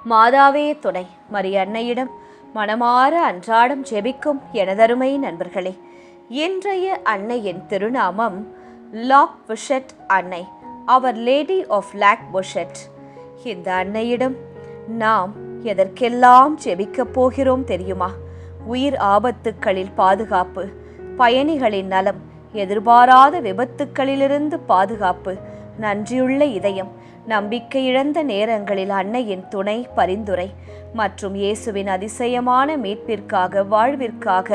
மாதாவே துணை. மரி அன்னையிடம் மனமாற அன்றாடம் ஜெபிக்கும் எனதருமை நண்பர்களே, இன்றைய அன்னையின் திருநாமம் லாக் புஷெட் அன்னை, அவர் லேடி ஆஃப் லாக் புஷெட். இந்த அன்னையிடம் நாம் எதற்கெல்லாம் ஜெபிக்கப் போகிறோம் தெரியுமா? உயிர் ஆபத்துக்களில் பாதுகாப்பு, பயணிகளின் நலம், எதிர்பாராத விபத்துக்களிலிருந்து பாதுகாப்பு, நன்றியுள்ள இதயம், நம்பிக்கை இழந்த நேரங்களில் அன்னையின் துணை, பரிந்துரை மற்றும் இயேசுவின் அதிசயமான மீட்பிற்காக, வாழ்விற்காக,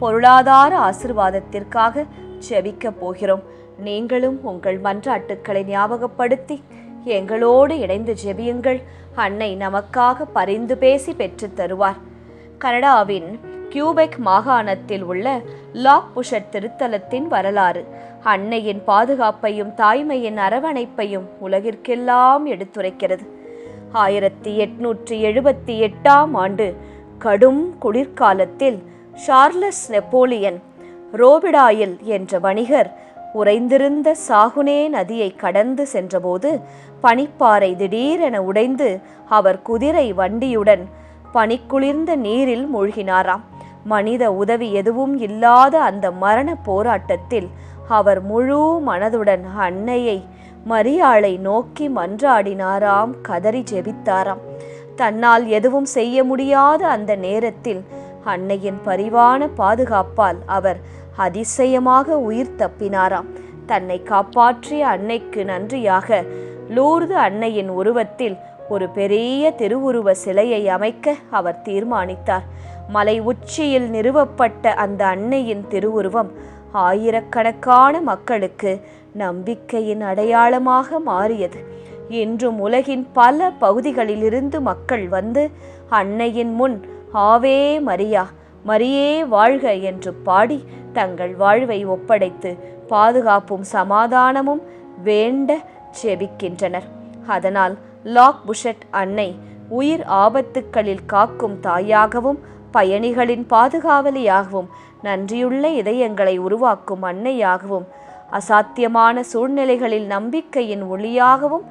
பொருளாதார ஆசிர்வாதத்திற்காக ஜெபிக்கப் போகிறோம். நீங்களும் உங்கள் மன்றாட்டுக்களை ஞாபகப்படுத்தி எங்களோடு இணைந்து ஜெபியுங்கள். அன்னை நமக்காக பரிந்து பேசி பெற்று தருவார். கனடாவின் கியூபெக் மாகாணத்தில் உள்ள லாக் புஷெட் திருத்தலத்தின் வரலாறு அன்னையின் பாதுகாப்பையும் தாய்மையின் அரவணைப்பையும் உலகிற்கெல்லாம் எடுத்துரைக்கிறது. 1878 ஆண்டு கடும் குளிர்காலத்தில் சார்லஸ் நெப்போலியன் ரோபிடாயில் என்ற வணிகர் உறைந்திருந்த சாகுனே நதியை கடந்து சென்றபோது பனிப்பாறை திடீரென உடைந்து அவர் குதிரை வண்டியுடன் பனிக்குளிர்ந்த நீரில் மூழ்கினாராம். மனித உதவி எதுவும் இல்லாத அந்த மரண போராட்டத்தில் அவர் முழு மனதுடன் அன்னையை மரியாளை நோக்கி மன்றாடினாராம், கதறி ஜெபித்தாராம். தன்னால் எதுவும் செய்ய முடியாத அந்த நேரத்தில் அன்னையின் பரிவான பாதுகாப்பால் அவர் அதிசயமாக உயிர் தப்பினாராம். தன்னை காப்பாற்றிய அன்னைக்கு நன்றியாக லூர்து அன்னையின் உருவத்தில் ஒரு பெரிய திருவுருவ சிலையை அமைக்க அவர் தீர்மானித்தார். மலை உச்சியில் நிறுவப்பட்ட அந்த அன்னையின் திருவுருவம் ஆயிரக்கணக்கான மக்களுக்கு நம்பிக்கையின் அடையாளமாக மாறியது. இன்றும் உலகின் பல பகுதிகளிலிருந்து மக்கள் வந்து அன்னையின் முன் ஆவே மரியா, மரியே வாழ்க என்று பாடி தங்கள் வாழ்வை ஒப்படைத்து பாதுகாப்பும் சமாதானமும் வேண்ட ஜெபிக்கின்றனர். அதனால் லாக் புஷெட் அன்னை உயிர் ஆபத்துக்களில் காக்கும் தாயாகவும், பயணிகளின் பாதுகாவலியாகவும், நன்றியுள்ள இதயங்களை உருவாக்கும் அன்னையாகவும், அசாத்தியமான சூழ்நிலைகளில் நம்பிக்கையின் ஒளியாகவும்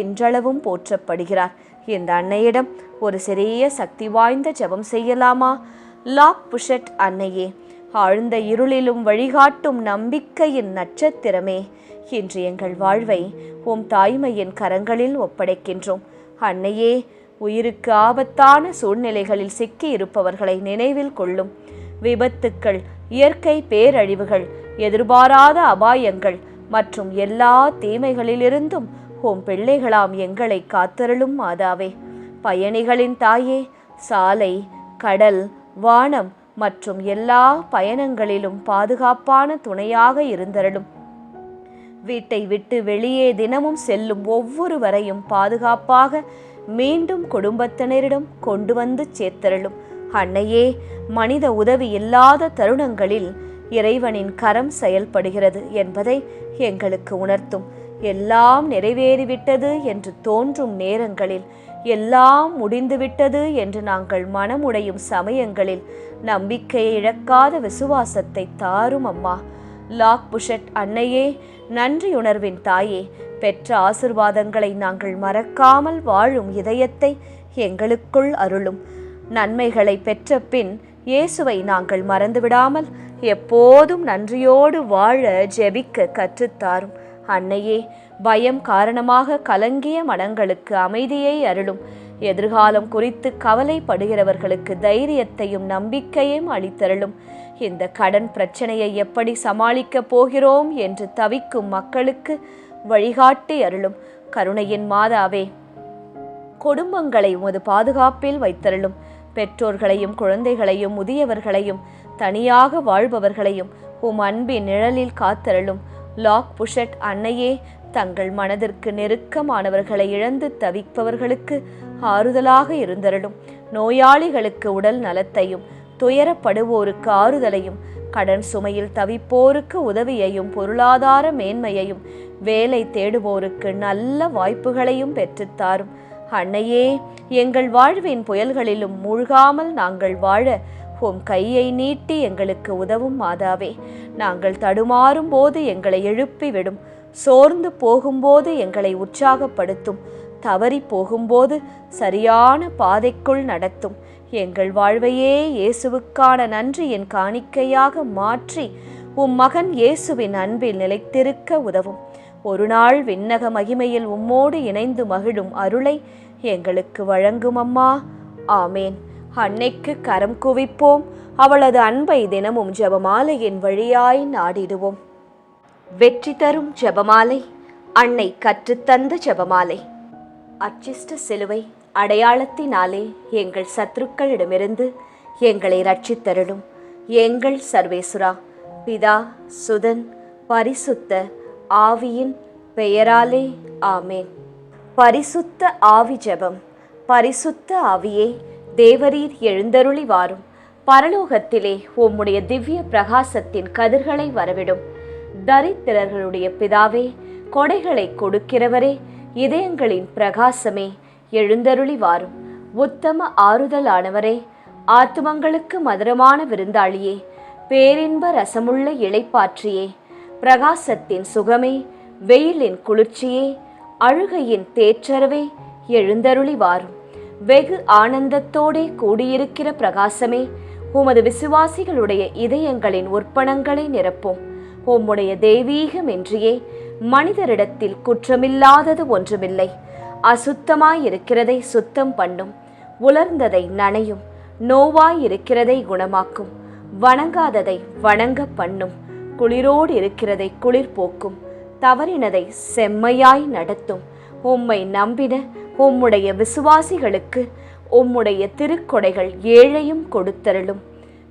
இன்றளவும் போற்றப்படுகிறார். இந்த அன்னையிடம் ஒரு சிறிய சக்தி வாய்ந்த ஜெபம் செய்யலாமா? லாக் புஷெட் அன்னையே, ஆழ்ந்த இருளிலும் வழிகாட்டும் நம்பிக்கையின் நட்சத்திரமே, இன்று எங்கள் வாழ்வை உம் தாய்மையின் கரங்களில் ஒப்படைக்கின்றோம். அன்னையே, உயிருக்கு ஆபத்தான சூழ்நிலைகளில் சிக்கி இருப்பவர்களை நினைவில் கொள்ளும். விபத்துக்கள், இயற்கை பேரழிவுகள், எதிர்பாராத அபாயங்கள் மற்றும் எல்லா தீமைகளிலிருந்தும் உம் பிள்ளைகளாம் எங்களை காத்தருளும் மாதாவே. பயணிகளின் தாயே, சாலை, கடல், வானம் மற்றும் எல்லா பயணங்களிலும் பாதுகாப்பான துணையாக இருந்தருளும். வீட்டை விட்டு வெளியே தினமும் செல்லும் ஒவ்வொருவரையும் பாதுகாப்பாக மீண்டும் குடும்பத்தினரிடம் கொண்டு வந்து சேர்த்தருளும். அன்னையே, மனித உதவி இல்லாத தருணங்களில் இறைவனின் கரம் செயல்படுகிறது என்பதை எங்களுக்கு உணர்த்தும். எல்லாம் நிறைவேறிவிட்டது என்று தோன்றும் நேரங்களில், எல்லாம் முடிந்துவிட்டது என்று நாங்கள் மனமுடையும் சமயங்களில் நம்பிக்கையை இழக்காத விசுவாசத்தை தாரும் அம்மா. லாக் புஷெட் அன்னையே, நன்றியுணர்வின் தாயே, பெற்ற ஆசிர்வாதங்களை நாங்கள் மறக்காமல் வாழும் இதயத்தை எங்களுக்குள் அருளும். நன்மைகளை பெற்ற பின் இயேசுவை நாங்கள் மறந்துவிடாமல் எப்போதும் நன்றியோடு வாழ ஜெபிக்க கற்றுத்தாரும். அன்னையே, பயம் காரணமாக கலங்கிய மனங்களுக்கு அமைதியை அருளும். எதிர்காலம் குறித்து கவலைப்படுகிறவர்களுக்கு தைரியத்தையும் நம்பிக்கையும் அளித்தருளும். இந்த கடன் பிரச்சனையை எப்படி சமாளிக்கப் போகிறோம் என்று தவிக்கும் மக்களுக்கு வழிகாட்டி அருளும். கருணையின் மாதாவே, குடும்பங்களை உமது பாதுகாப்பில் வைத்தருளும். பெற்றோர்களையும் குழந்தைகளையும் முதியவர்களையும் தனியாக வாழ்பவர்களையும் உம் அன்பின் நிழலில் காத்தருளும். லாக் புஷெட் அன்னையே, தங்கள் மனதிற்கு நெருக்கமானவர்களை இழந்து தவிப்பவர்களுக்கு ஆறுதலாக இருந்தருளும். நோயாளிகளுக்கு உடல் நலத்தையும், துயரப்படுவோருக்கு ஆறுதலையும், கடன் சுமையில் தவிப்போருக்கு உதவியையும், பொருளாதார மேன்மையையும், வேலை தேடுவோருக்கு நல்ல வாய்ப்புகளையும் பெற்றுத்தாரும். அன்னையே, எங்கள் வாழ்வின் புயல்களிலும் மூழ்காமல் நாங்கள் வாழ உம் கையை நீட்டி எங்களுக்கு உதவும் மாதாவே. நாங்கள் தடுமாறும் போது எங்களை எழுப்பிவிடும். சோர்ந்து போகும்போது எங்களை உற்சாகப்படுத்தும். தவறி போகும்போது சரியான பாதைக்குள் நடத்தும். எங்கள் வாழ்வையே இயேசுவுக்கான நன்றியின் காணிக்கையாக மாற்றி மகன் இயேசுவின் அன்பில் நிலைத்திருக்க உதவும். ஒரு நாள் விண்ணக மகிமையில் உம்மோடு இணைந்து மகிழும் அருளை எங்களுக்கு வழங்கும் அம்மா. ஆமேன். அன்னைக்கு கரம் குவிப்போம். அவளது அன்பை தினமும் ஜெபமாலையின் வழியாய் நாடிடுவோம். வெற்றி தரும் ஜெபமாலை. அன்னை கற்றுத்தந்த ஜெபமாலை. அச்சிஷ்ட சிலுவை அடையாளத்தினாலே எங்கள் சத்துருக்களிடமிருந்து எங்களை ரட்சித்தருளும். எங்கள் சர்வேசுரா, பிதா, சுதன், பரிசுத்த ஆவியின் பெயராலே ஆமேன். பரிசுத்த ஆவி ஜெபம். பரிசுத்த ஆவியே, தேவரீர் எழுந்தருளி வாரும். பரலோகத்திலே உம்முடைய திவ்ய பிரகாசத்தின் கதிர்களை வரவிடும். தரித்திரர்களுடைய பிதாவே, கொடைகளை கொடுக்கிறவரே, இதயங்களின் பிரகாசமே, எழுந்தருளி வாரும். உத்தம ஆறுதலானவரே, ஆத்துமங்களுக்கு மதுரமான விருந்தாளியே, பேரின்ப ரசமுள்ள இளைப்பாற்றியே, பிரகாசத்தின் சுகமே, வெயிலின் குளிர்ச்சியே, அழுகையின் தேற்றரவே, எழுந்தருளி வாரும். வெகு ஆனந்தத்தோடே கூடியிருக்கிற பிரகாசமே, உமது விசுவாசிகளுடைய இதயங்களின் உற்பணங்களை நிரப்பும். உம்முடைய தெய்வீகமின்றியே மனிதரிடத்தில் குற்றமில்லாதது ஒன்றுமில்லை. அசுத்தமாயிருக்கிறதை சுத்தம் பண்ணும், உலர்ந்ததை நனையும், நோவாயிருக்கிறதை குணமாக்கும், வணங்காததை வணங்க பண்ணும், குளிரோடு இருக்கிறதை குளிர் போக்கும், தவறினதை செம்மையாய் நடத்தும். உம்மை நம்பின உம்முடைய விசுவாசிகளுக்கு உம்முடைய திருக்கொடைகள் ஏழையும் கொடுத்தருளும்.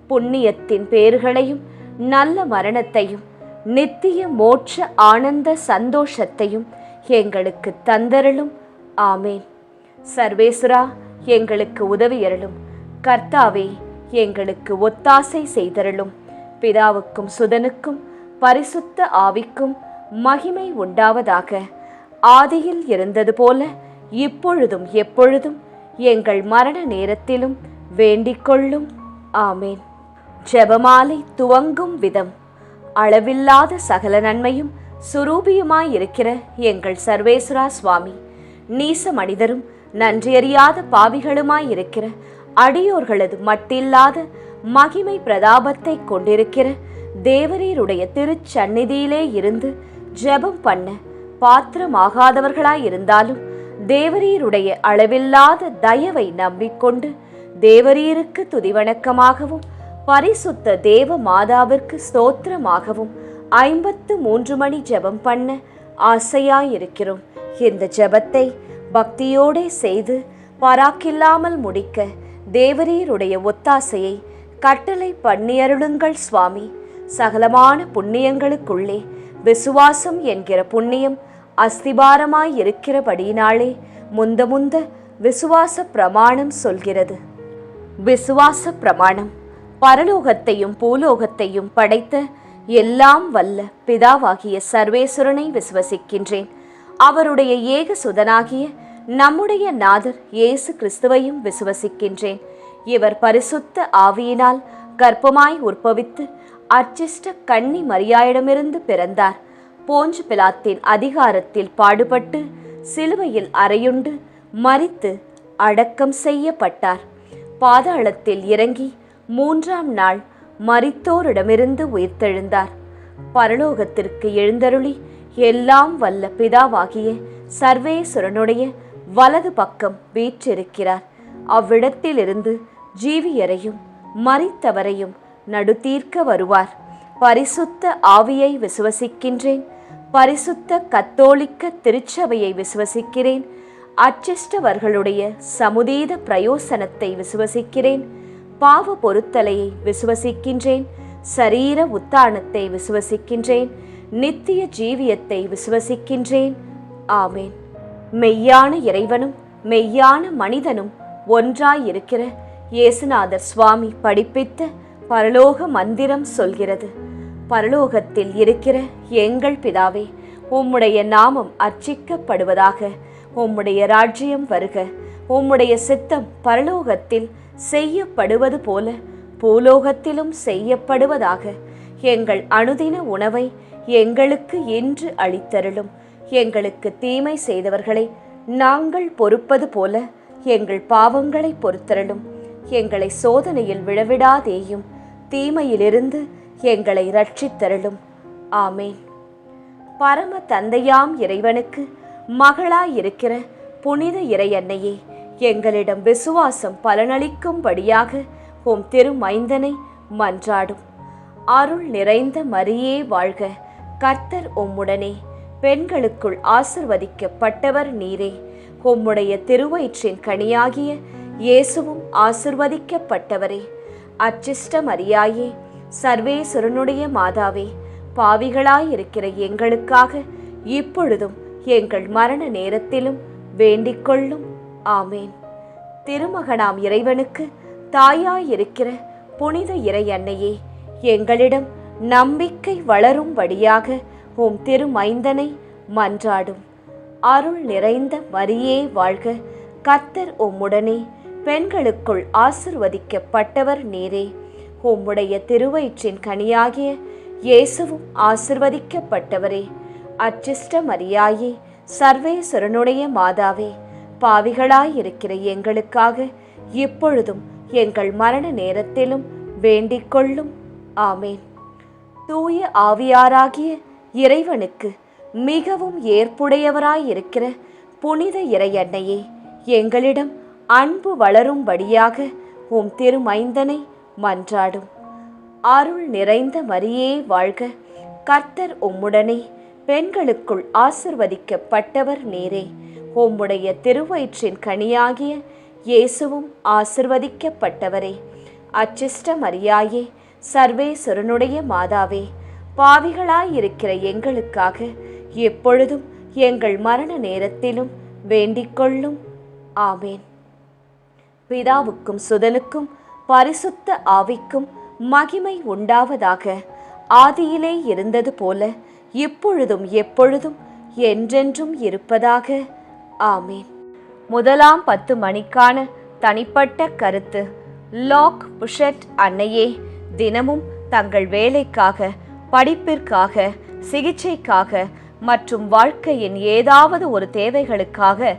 புண்ணியத்தின் பேர்களையும் நல்ல மரணத்தையும் நித்திய மோட்ச ஆனந்த சந்தோஷத்தையும் எங்களுக்கு தந்தருளும். ஆமேன். சர்வேசுரா, எங்களுக்கு உதவியருளும். கர்த்தாவே, எங்களுக்கு ஒத்தாசை செய்தருளும். பிதாவுக்கும் சுதனுக்கும் பரிசுத்த ஆவிக்கும் மகிமை உண்டாவதாக. ஆதியில் இருந்தது போல இப்பொழுதும் எப்பொழுதும் எங்கள் மரண நேரத்திலும் வேண்டிக்கொள்ளும். ஆமேன். ஜெபமாலை துவங்கும் விதம். அளவில்லாத சகல நன்மையும் சுரூபியுமாயிருக்கிற எங்கள் சர்வேஸ்வரா சுவாமி, நீச மனிதரும் நன்றியறியாத பாவிகளுமாயிருக்கிற அடியோர்களது மட்டில்லாத மகிமை பிரதாபத்தை கொண்டிருக்கிற தேவரீருடைய திருச்சந்நிதியிலே இருந்து ஜெபம் பண்ண பாத்திரமாகாதவர்களாயிருந்தாலும் தேவரீருடைய அளவில்லாத தயவை நம்பிக்கொண்டு தேவரீருக்கு துதிவணக்கமாகவும் பரிசுத்த தேவ மாதாவிற்கு ஸ்தோத்திரமாகவும் 53 மணி ஜெபம் பண்ண ஆசையாயிருக்கிறோம். இந்த ஜெபத்தை பக்தியோடே செய்து பராக்கில்லாமல் முடிக்க தேவரீருடைய ஒத்தாசையை கட்டளை பண்ணியருளுங்கள் சுவாமி. சகலமான புண்ணியங்களுக்குள்ளே விசுவாசம் என்கிற புண்ணியம் அஸ்திபாரமாயிருக்கிறபடியினாலே முந்த விசுவாச பிரமாணம் சொல்கிறது. விசுவாச பிரமாணம். பரலோகத்தையும் பூலோகத்தையும் படைத்த எல்லாம் வல்ல பிதாவாகிய சர்வேஸ்வரனை விசுவசிக்கின்றேன். அவருடைய ஏக சுதனாகிய நம்முடைய நாதர் இயேசு கிறிஸ்துவையும் விசுவசிக்கின்றேன். இவர் பரிசுத்த ஆவியினால் கர்ப்பமாய் உற்பவித்து அர்ச்சிஷ்ட கன்னி மரியாயிடமிருந்து பிறந்தார். போஞ்சு பிலாத்தின் அதிகாரத்தில் பாடுபட்டு சிலுவையில் அறையுண்டு மரித்து அடக்கம் செய்யப்பட்டார். பாதாளத்தில் இறங்கி 3ஆம் நாள் மரித்தோரிடமிருந்து உயிர்த்தெழுந்தார். பரலோகத்திற்கு எழுந்தருளி எல்லாம் வல்ல பிதாவாகிய சர்வேஸ்வரனுடைய வலது பக்கம் வீற்றிருக்கிறார். அவ்விடத்திலிருந்து ஜீவியரையும் மரித்தவரையும் நடுத்தீர்க்க வருவார். பரிசுத்த ஆவியை விசுவசிக்கின்றேன். பரிசுத்த கத்தோலிக்க திருச்சபையை விசுவசிக்கிறேன். அச்சிஷ்டவர்களுடைய சமுதீத பிரயோசனத்தை விசுவசிக்கிறேன். பாவ பொருத்தலையை விசுவசிக்கின்றேன். சரீர உத்தானத்தை விசுவசிக்கின்றேன். நித்திய ஜீவியத்தை விசுவசிக்கின்றேன். ஆமேன். மெய்யான இறைவனும் மெய்யான மனிதனும் ஒன்றாயிருக்கிற இயேசுநாதர் சுவாமி படிப்பித்த பரலோக மந்திரம் சொல்கிறது. பரலோகத்தில் இருக்கிற எங்கள் பிதாவே, உம்முடைய நாமம் அர்ச்சிக்கப்படுவதாக. உம்முடைய ராஜ்யம் வருக. உம்முடைய சித்தம் பரலோகத்தில் செய்யப்படுவது போல பூலோகத்திலும் செய்யப்படுவதாக. எங்கள் அனுதின உணவை எங்களுக்கு இன்று அளித்தருளும். எங்களுக்கு தீமை செய்தவர்களை நாங்கள் பொறுப்பது போல எங்கள் பாவங்களை பொறுத்தருளும். எங்களை சோதனையில் விழவிடாதேயும், தீமையிலிருந்து எங்களை ரட்சித்தருளும். ஆமேன். பரம தந்தையாம் இறைவனுக்கு மகளாயிருக்கிற புனித இறையன்னையே, எங்களிடம் விசுவாசம் பலனளிக்கும்படியாக உம் திருமைந்தனை மன்றாடும். அருள் நிறைந்த மரியே வாழ்க, கர்த்தர் உம்முடனே, பெண்களுக்குள் ஆசிர்வதிக்கப்பட்டவர் நீரே. உம்முடைய திருவயிற்றின் கனியாகிய இயேசுவும் ஆசிர்வதிக்கப்பட்டவரே. அச்சிஷ்ட மரியாயே, சர்வேசுரனுடைய மாதாவே, பாவிகளாயிருக்கிற எங்களுக்காக இப்பொழுதும் எங்கள் மரண நேரத்திலும் வேண்டிக்கொள்ளும். ஆமேன். திருமகனாம் இறைவனுக்கு தாயாயிருக்கிற புனித இறையன்னையே, எங்களிடம் நம்பிக்கை வளரும்படியாக உம் திருமைந்தனை மன்றாடும். அருள் நிறைந்த மரியே வாழ்க, கர்த்தர் உம்முடனே, பெண்களுக்குள் ஆசிர்வதிக்கப்பட்டவர் நீரே. உம்முடைய திருவயிற்றின் கனியாகிய இயேசுவும் ஆசிர்வதிக்கப்பட்டவரே. அச்சிஷ்ட மரியாயே, சர்வேசுரனுடைய மாதாவே, பாவிகளாயிருக்கிற எங்களுக்காக இப்பொழுதும் எங்கள் மரண நேரத்திலும் வேண்டிக்கொள்ளும். ஆமேன். தூய ஆவியாராகிய இறைவனுக்கு மிகவும் ஏற்புடையவராயிருக்கிற புனித இறையன்னையே, எங்களிடம் அன்பு வளரும்படியாக உம் திருமைந்தனை மன்றாடும். அருள் நிறைந்த மரியே வாழ்க, கர்த்தர் உம்முடனே, பெண்களுக்குள் ஆசிர்வதிக்கப்பட்டவர் நீரே. உம்முடைய திருவயிற்றின் கனியாகிய இயேசுவும் ஆசிர்வதிக்கப்பட்டவரே. அச்சிஷ்ட மரியாயே, சர்வேசுரனுடைய மாதாவே, பாவிகளாயிருக்கிற எங்களுக்காக எப்பொழுதும் எங்கள் மரண நேரத்திலும் வேண்டிக்கொள்ளும். ஆமேன். பிதாவுக்கும் சுதனுக்கும் பரிசுத்த ஆவிக்கும் மகிமை உண்டாவதாக. ஆதியிலே இருந்தது போல இப்பொழுதும் எப்பொழுதும் என்றென்றும் இருப்பதாக. ஆமேன். முதலாம் 10 மணிக்கான தனிப்பட்ட கருத்து. லாக் புஷெட் அன்னையே, தினமும் தங்கள் வேலைக்காக, படிப்பிற்காக, சிகிச்சைக்காக மற்றும் வாழ்க்கையின் ஏதாவது ஒரு தேவைகளுக்காக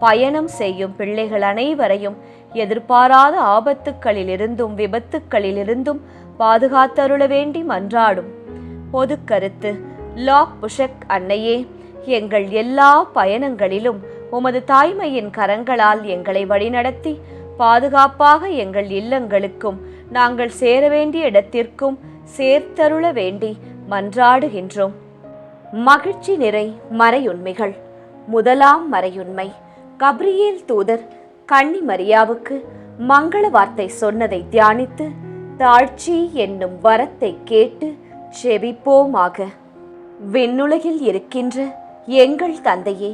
பயணம் செய்யும் பிள்ளைகள் அனைவரையும் எதிர்பாராத ஆபத்துக்களிலிருந்தும் விபத்துக்களிலிருந்தும் பாதுகாத்தருள வேண்டி மன்றாடும். பொது கருத்து. லாக் புஷக் அன்னையே, எங்கள் எல்லா பயணங்களிலும் உமது தாய்மையின் கரங்களால் எங்களை வழிநடத்தி பாதுகாப்பாக எங்கள் இல்லங்களுக்கும் நாங்கள் சேர வேண்டிய இடத்திற்கும் சேர்த்தருள வேண்டி மன்றாடுகின்றோம். மகிழ்ச்சி நிறை மறையுண்மைகள். முதலாம் மறையுண்மை. கப்ரியேல் தூதர் கன்னி மரியாவுக்கு மங்கள வார்த்தை சொன்னதை தியானித்து தாழ்ச்சி என்னும் வரத்தை கேட்டு செபிப்போமாக. விண்ணுலகில் இருக்கின்ற எங்கள் தந்தையே,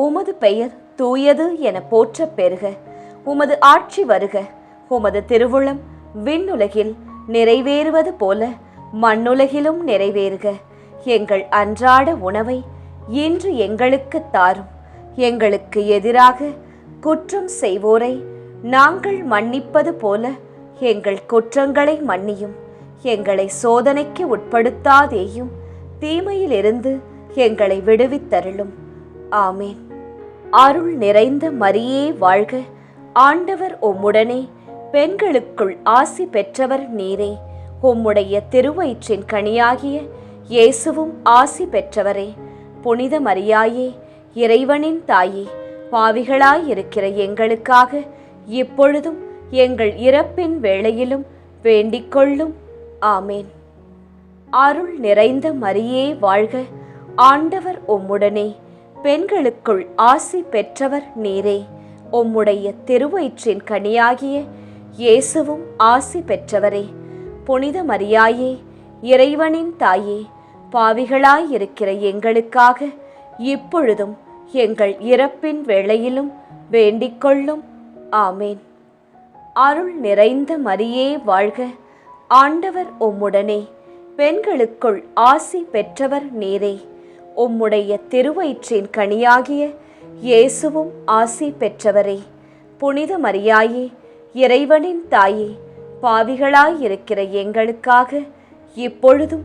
உமது பெயர் தூயது என போற்றப் பெறுக. உமது ஆட்சி வருக. உமது திருவுளம் விண்ணுலகில் நிறைவேறுவது போல மண்ணுலகிலும் நிறைவேறுக. எங்கள் அன்றாட உணவை இன்று எங்களுக்கு தாரும். எங்களுக்கு எதிராக குற்றம் செய்வோரை நாங்கள் மன்னிப்பது போல எங்கள் குற்றங்களை மன்னியும். எங்களை சோதனைக்கு உட்படுத்தாதேயும், தீமையிலிருந்து எங்களை விடுவித்தருளும். ஆமேன். அருள் நிறைந்த மரியே வாழ்க, ஆண்டவர் உம்முடனே, பெண்களுக்குள் ஆசி பெற்றவர் நீரே. உம்முடைய திருவயிற்றின் கனியாகிய இயேசுவும் ஆசி பெற்றவரே. புனித மரியாயே, இறைவனின் தாயே, பாவிகளாயிருக்கிற எங்களுக்காக இப்பொழுதும் எங்கள் இறப்பின் வேளையிலும் வேண்டிக்கொள்ளும். ஆமேன். அருள் நிறைந்த மரியே வாழ்க, ஆண்டவர் உம்முடனே, பெண்களுக்குள் ஆசி பெற்றவர் நீரே. உம்முடைய திருவயிற்றின் கனியாகிய இயேசுவும் ஆசி பெற்றவரே. புனித மரியாயே, இறைவனின் தாயே, பாவிகளாயிருக்கிற எங்களுக்காக இப்பொழுதும் எங்கள் இறப்பின் வேளையிலும் வேண்டிக்கொள்ளும். ஆமேன். அருள் நிறைந்த மரியே வாழ்க, ஆண்டவர் உம்முடனே, பெண்களுக்குள் ஆசி பெற்றவர் நீரே. உம்முடைய திருவயிற்றின் கனியாகிய இயேசுவும் ஆசி பெற்றவரே. புனித மரியாயே, இறைவனின் தாயே, பாவிகளாயிருக்கிற எங்களுக்காக இப்பொழுதும்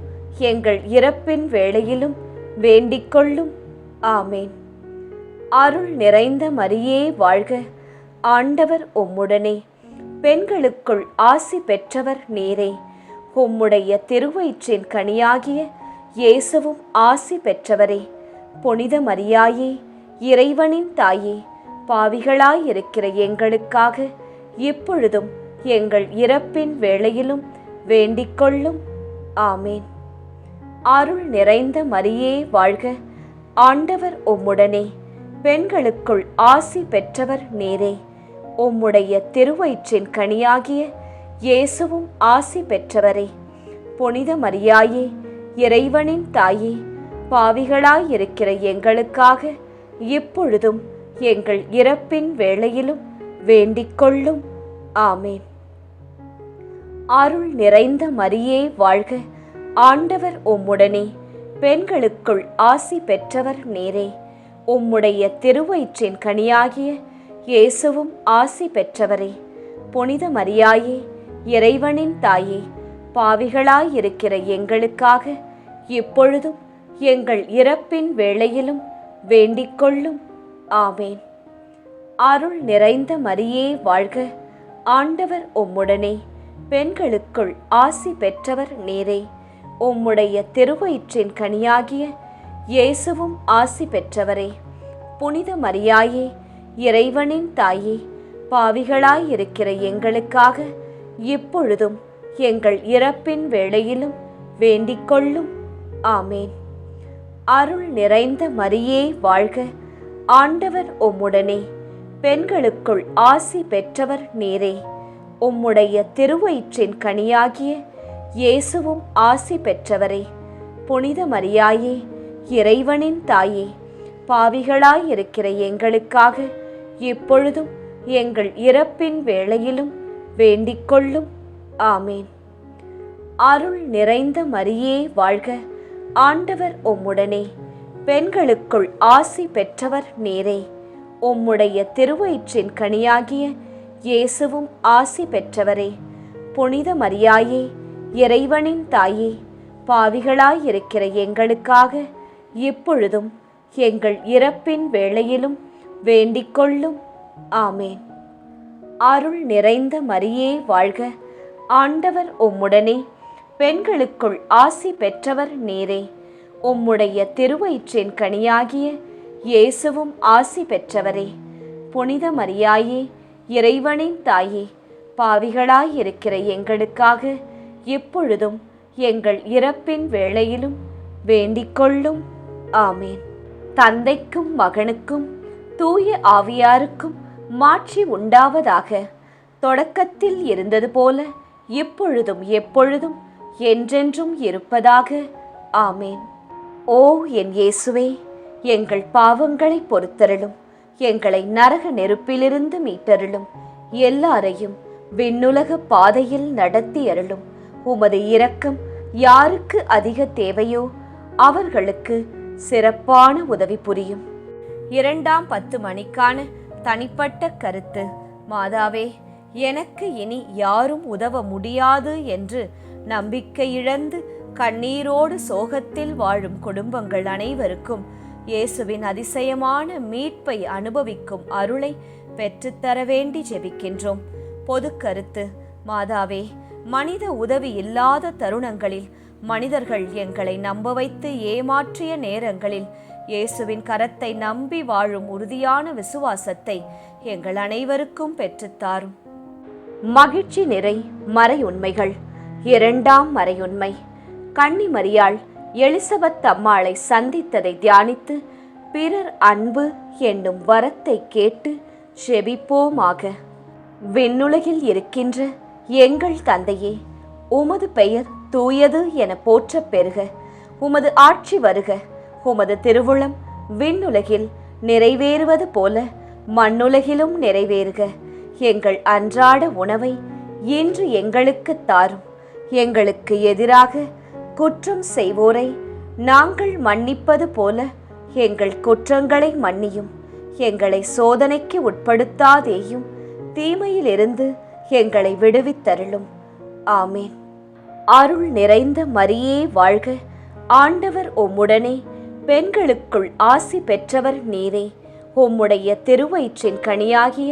எங்கள் இறப்பின் வேளையிலும் வேண்டிக்கொள்ளும். ஆமேன். அருள் நிறைந்த மரியே வாழ்க, ஆண்டவர் உம்முடனே, பெண்களுக்குள் ஆசி பெற்றவர் நீரே. உம்முடைய திருவயிற்றின் கனியாகிய இயேசுவும் ஆசி பெற்றவரே. புனித மரியாயே, இறைவனின் தாயே, பாவிகளாயிருக்கிற எங்களுக்காக இப்பொழுதும் எங்கள் இறப்பின் வேளையிலும் வேண்டிக்கொள்ளும். ஆமேன். அருள் நிறைந்த மரியே வாழ்க, ஆண்டவர் உம்முடனே, பெண்களுக்குள் ஆசி பெற்றவர் நீரே. உம்முடைய திருவயிற்றின் கனியாகிய இயேசுவும் ஆசி பெற்றவரே. புனித மரியாயே, இறைவனின் தாயே, பாவிகளாயிருக்கிற எங்களுக்காக இப்பொழுதும் எங்கள் இறப்பின் வேளையிலும் வேண்டிக்கொள்ளும். ஆமேன். அருள் நிறைந்த மரியே வாழ்க, ஆண்டவர் உம்முடனே, பெண்களுக்குள் ஆசி பெற்றவர் நீரே. உம்முடைய திருவயிற்றின் கனியாகிய இயேசுவும் ஆசி பெற்றவரே. புனித மரியாயே, இறைவனின் தாயே, பாவிகளாயிருக்கிற எங்களுக்காக இப்பொழுதும் எங்கள் இறப்பின் வேளையிலும் வேண்டிக்கொள்ளும். ஆமேன். அருள் நிறைந்த மரியே வாழ்க, ஆண்டவர் உம்முடனே, பெண்களுக்குள் ஆசி பெற்றவர் நீரே. உம்முடைய திருவயிற்றின் கனியாகிய இயேசுவும் ஆசி பெற்றவரே. புனித மரியாயே, இறைவனின் தாயே, பாவிகளாயிருக்கிற எங்களுக்காக இப்பொழுதும் எங்கள் இறப்பின் வேளையிலும் வேண்டிக்கொள்ளும். ஆமேன். அருள் நிறைந்த மரியே வாழ்க, ஆண்டவர் உம்முடனே, பெண்களுக்குள் ஆசி பெற்றவர் நீரே. உம்முடைய திருவயிற்றின் கனியாகிய இயேசுவும் ஆசி பெற்றவரே. புனித மரியாயே, இறைவனின் தாயே, பாவிகளாயிருக்கிற எங்களுக்காக இப்பொழுதும் எங்கள் இறப்பின் வேளையிலும் வேண்டிக்கொள்ளும். ஆமேன். அருள் நிறைந்த மரியே வாழ்க, ஆண்டவர் உம்முடனே, பெண்களுக்குள் ஆசி பெற்றவர் நீரே. உம்முடைய திருவயிற்றின் கனியாகிய இயேசுவும் ஆசி பெற்றவரே. புனித மரியாயே, இறைவனின் தாயே, பாவிகளாயிருக்கிற எங்களுக்காக இப்பொழுதும் எங்கள் இறப்பின் வேளையிலும் வேண்டிக்கொள்ளும். ஆமேன். அருள் நிறைந்த மரியே வாழ்க, ஆண்டவர் உம்முடனே, பெண்களுக்குள் ஆசி பெற்றவர் நீரே. உம்முடைய திருவயிற்றின் கனியாகிய இயேசுவும் ஆசி பெற்றவரே. புனித மரியாயே, இறைவனின் தாயே, பாவிகளாயிருக்கிற எங்களுக்காக இப்பொழுதும் எங்கள் இறப்பின் வேளையிலும் வேண்டிக்கொள்ளும். ஆமேன். தந்தைக்கும் மகனுக்கும் தூய ஆவியாருக்கும் மாட்சி உண்டாவதாக. தொடக்கத்தில் இருந்தது போல இப்பொழுதும் எப்பொழுதும் என்றென்றும் இருப்பதாக. ஆமேன். ஓ என் இயேசுவே, எங்கள் பாவங்களை பொறுத்தருளும், எங்களை நரக நெருப்பிலிருந்து மீட்டருளும், எல்லாரையும் விண்ணுலக பாதையில் நடத்தி அருளும். உமது இரக்கம் யாருக்கு அதிக தேவையோ அவர்களுக்கு சிறப்பான உதவி புரியும். 2ஆம் 10 மணிக்கான தனிப்பட்ட கருத்து. மாதாவே, எனக்கு இனி யாரும் உதவ முடியாது என்று நம்பிக்கை இழந்து கண்ணீரோடு சோகத்தில் வாழும் குடும்பங்கள் அனைவருக்கும் இயேசுவின் அதிசயமான மீட்பை அனுபவிக்கும் அருளை பெற்றுத்தர வேண்டி ஜெபிக்கின்றோம். பொது கருத்து. மாதாவே, மனித உதவி இல்லாத தருணங்களில், மனிதர்கள் எங்களை நம்ப வைத்து ஏமாற்றிய நேரங்களில் இயேசுவின் கரத்தை நம்பி வாழும் உறுதியான விசுவாசத்தை எங்கள் அனைவருக்கும் பெற்றுத்தாரும். மகிழ்ச்சி நிறை மறையுண்மைகள். 2ஆம் மறையுண்மை. கன்னி மரியாள் எலிசபெத் அம்மாளை சந்தித்ததை தியானித்து பிறர் அன்பு என்னும் வரத்தை கேட்டு ஜெபிப்போமாக. விண்ணுலகில் இருக்கின்ற எங்கள் தந்தையே, உமது பெயர் தூயது என போற்றப் பெறுக. உமது ஆட்சி வருக. உமது திருவுளம் விண்ணுலகில் நிறைவேறுவது போல மண்ணுலகிலும் நிறைவேறுக. எங்கள் அன்றாட உணவை இன்று எங்களுக்கு தாரும். எங்களுக்கு எதிராக குற்றம் செய்வோரை நாங்கள் மன்னிப்பது போல எங்கள் குற்றங்களை மன்னியும். எங்களை சோதனைக்கு உட்படுத்தாதேயும், தீமையிலிருந்து எங்களை விடுவித்தருளும். ஆமேன். அருள் நிறைந்த மரியே வாழ்க, ஆண்டவர் உம்முடனே, பெண்களுக்குள் ஆசி பெற்றவர் நீரே. உம்முடைய திருவயிற்றின் கனியாகிய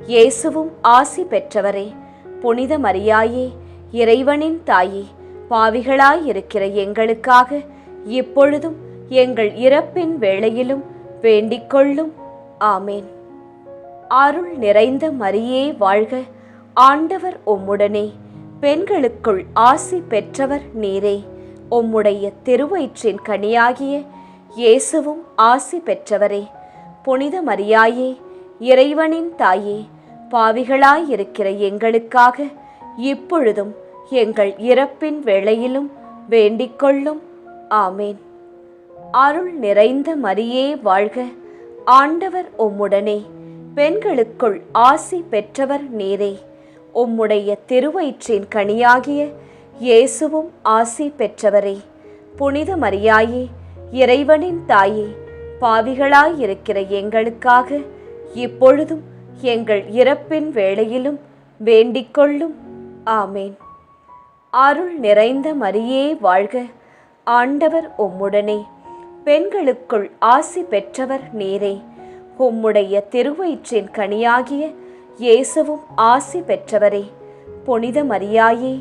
இயேசுவும் ஆசி பெற்றவரே. புனித மரியாயே, இறைவனின் தாயே, பாவிகளாயிருக்கிற எங்களுக்காக இப்பொழுதும் எங்கள் இறப்பின் வேளையிலும் வேண்டிக்கொள்ளும். ஆமேன். அருள் நிறைந்த மரியே வாழ்க, ஆண்டவர் உம்முடனே, பெண்களுக்குள் ஆசி பெற்றவர் நீரே. உம்முடைய திருவயிற்றின் கனியாகிய இயேசுவும் ஆசி பெற்றவரே. புனித மரியாயே, இறைவனின் தாயே, பாவிகளாயிருக்கிற எங்களுக்காக இப்பொழுதும் எங்கள் இறப்பின் வேளையிலும் வேண்டிக்கொள்ளும். ஆமேன். அருள் நிறைந்த மரியே வாழ்க, ஆண்டவர் உம்முடனே, பெண்களுக்குள் ஆசி பெற்றவர் நீரே. உம்முடைய திருவயிற்றின் கனியாகிய இயேசுவும் ஆசி பெற்றவரே. புனித மரியாயே, இறைவனின் தாயே, பாவிகளாயிருக்கிற எங்களுக்காக இப்பொழுதும் எங்கள் இறப்பின் வேளையிலும் வேண்டிக்கொள்ளும். ஆமேன். அருள் நிறைந்த மரியே வாழ்க, ஆண்டவர் உம்முடனே, பெண்களுக்குள் ஆசி பெற்றவர் நீரே. உம்முடைய திருவயிற்றின் கனியாகிய இயேசுவும் ஆசி பெற்றவரே. புனித மரியாயே,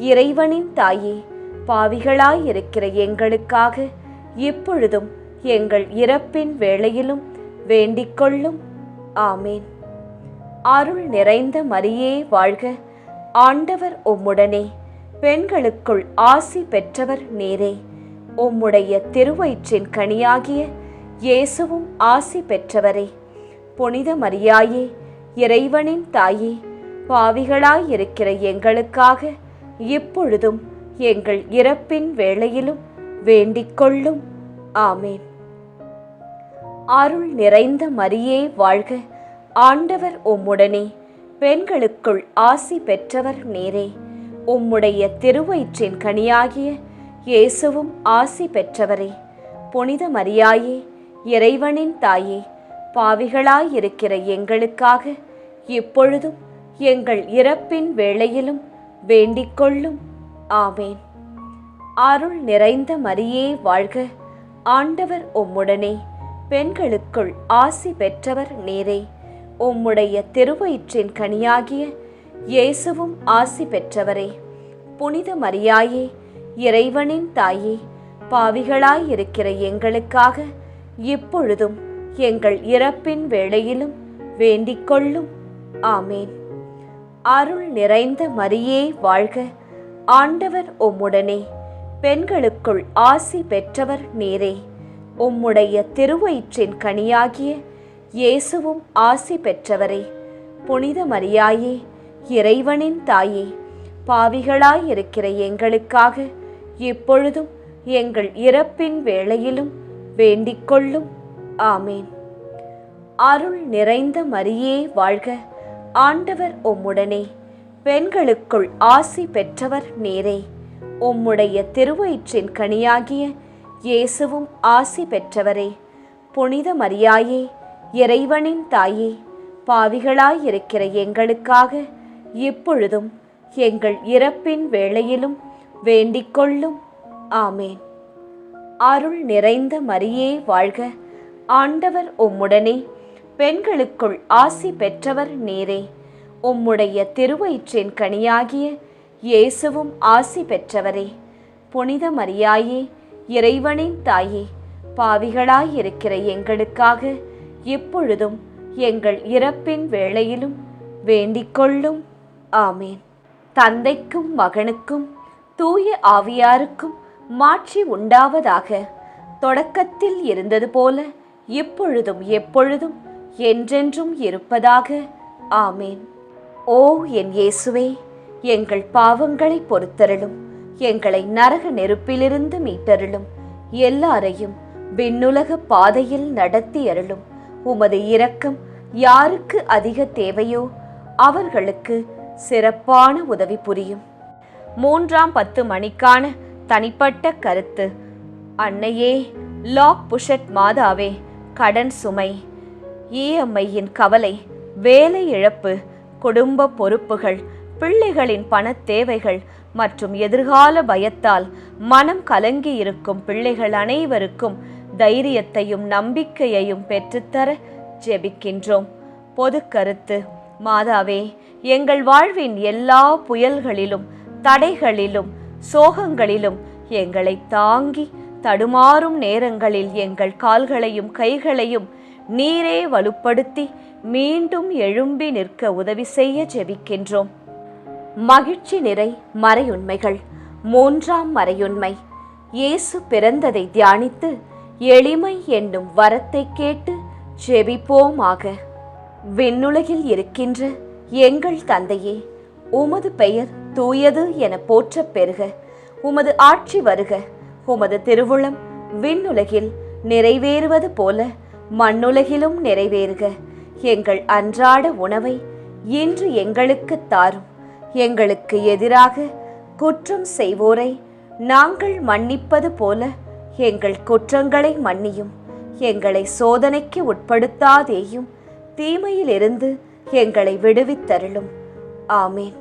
இறைவனின் தாயே, பாவிகளாயிருக்கிற எங்களுக்காக இப்பொழுதும் எங்கள் இறப்பின் வேளையிலும் வேண்டிக்கொள்ளும். ஆமேன். அருள் நிறைந்த மரியே வாழ்க, ஆண்டவர் உம்முடனே, பெண்களுக்குள் ஆசி பெற்றவர் நீரே. உம்முடைய திருவயிற்றின் கனியாகிய இயேசுவும் ஆசி பெற்றவரே. புனித மரியாயே, இறைவனின் தாயே, பாவிகளாயிருக்கிற எங்களுக்காக இப்பொழுதும் எங்கள் இறப்பின் வேளையிலும் வேண்டிக்கொள்ளும். ஆமேன். அருள் நிறைந்த மரியே வாழ்க, ஆண்டவர் உம்முடனே, பெண்களுக்குள் ஆசி பெற்றவர் நீரே. உம்முடைய திருவயிற்றின் கனியாகிய இயேசுவும் ஆசி பெற்றவரே. புனித மரியாயே, இறைவனின் தாயே, பாவிகளாயிருக்கிற எங்களுக்காக இப்பொழுதும் எங்கள் இறப்பின் வேளையிலும் வேண்டிக்கொள்ளும். ஆமேன். அருள் நிறைந்த மரியே வாழ்க, ஆண்டவர் உம்முடனே, பெண்களுக்குள் ஆசி பெற்றவர் நீரே. உம்முடைய திருவயிற்றின் கனியாகிய இயேசுவும் ஆசி பெற்றவரே. புனித மரியாயே, இறைவனின் தாயே, பாவிகளாயிருக்கிற எங்களுக்காக இப்பொழுதும் எங்கள் இறப்பின் வேளையிலும் வேண்டிக்கொள்ளும். ஆமேன். அருள் நிறைந்த மரியே வாழ்க, ஆண்டவர் உம்முடனே, பெண்களுக்குள் ஆசி பெற்றவர் நீரே. உம்முடைய திருவயிற்றின் கனியாகிய இயேசுவும் ஆசி பெற்றவரே. புனித மரியாயே, இறைவனின் தாயே, பாவிகளாயிருக்கிற எங்களுக்காக இப்பொழுதும் எங்கள் இறப்பின் வேளையிலும் வேண்டிக்கொள்ளும். ஆமேன். அருள் நிறைந்த மரியே வாழ்க, ஆண்டவர் உம்முடனே, பெண்களுக்குள் ஆசி பெற்றவர் நீரே. உம்முடைய திருவயிற்றின் கனியாகிய இயேசுவும் ஆசி பெற்றவரே. புனித மரியாயே, இறைவனின் தாயே, பாவிகளாயிருக்கிற எங்களுக்காக இப்பொழுதும் எங்கள் இறப்பின் வேளையிலும் வேண்டிக்கொள்ளும். ஆமேன். அருள் நிறைந்த மரியே வாழ்க, ஆண்டவர் உம்முடனே, பெண்களுக்குள் ஆசி பெற்றவர் நீரே. உம்முடைய திருவயிற்றின் கனியாகிய இயேசுவும் ஆசி பெற்றவரே. புனித மரியாயே, இறைவனின் தாயே, பாவிகளாயிருக்கிற எங்களுக்காக இப்பொழுதும் எங்கள் இறப்பின் வேளையிலும் வேண்டிக்கொள்ளும். ஆமேன். தந்தைக்கும் மகனுக்கும் தூய ஆவியாருக்கும் மாட்சி உண்டாவதாக. தொடக்கத்தில் இருந்தது போல இப்பொழுதும் எப்பொழுதும் என்றென்றும் இருப்பதாக. ஆமேன். ஓ என் இயேசுவே, எங்கள் பாவங்களை பொறுத்தருளும், எங்களை நரக நெருப்பிலிருந்து மீட்டருளும், எல்லாரையும் விண்ணுலக பாதையில் நடத்தி அருளும். உமது இரக்கம் யாருக்கு அதிக தேவையோ அவர்களுக்கு சிறப்பான உதவி புரியும். 3ஆம் 10 மணிக்கான தனிப்பட்ட கருத்து. அன்னையே, லாக் புஷட் மாதாவே, கடன் சுமை, இஎம்ஐயின் கவலை, வேலை இழப்பு, குடும்ப பொறுப்புகள், பிள்ளைகளின் பணத் தேவைகள் மற்றும் எதிர்கால பயத்தால் மனம் கலங்கி இருக்கும் பிள்ளைகள் அனைவருக்கும் தைரியத்தையும் நம்பிக்கையையும் பெற்றுத்தர ஜெபிக்கின்றோம். பொது கருத்து. மாதாவே, எங்கள் வாழ்வின் எல்லா புயல்களிலும் தடைகளிலும் சோகங்களிலும் எங்களை தாங்கி தடுமாறும் நேரங்களில் எங்கள் கால்களையும் கைகளையும் நீரே வலுப்படுத்தி மீண்டும் எழும்பி நிற்க உதவி செய்ய ஜெபிக்கின்றோம். மகிழ்ச்சி நிறை மறையுண்மைகள். 3ஆம் மறையுண்மை. இயேசு பிறந்ததை தியானித்து எளிமை என்னும் வரத்தை கேட்டு ஜெபிப்போமாக. விண்ணுலகில் இருக்கின்ற எங்கள் தந்தையே, உமது பெயர் தூயது என போற்றப் பெறுக. உமது ஆட்சி வருக. உமது திருவுளம் விண்ணுலகில் நிறைவேறுவது போல மண்ணுலகிலும் நிறைவேறுக. எங்கள் அன்றாட உணவை இன்று எங்களுக்கு தாரும். எங்களுக்கு எதிராக குற்றம் செய்வோரை நாங்கள் மன்னிப்பது போல எங்கள் குற்றங்களை மன்னியும். எங்களை சோதனைக்கு உட்படுத்தாதேயும், தீமையிலிருந்து எங்களை விடுவித்தருளும். ஆமேன்.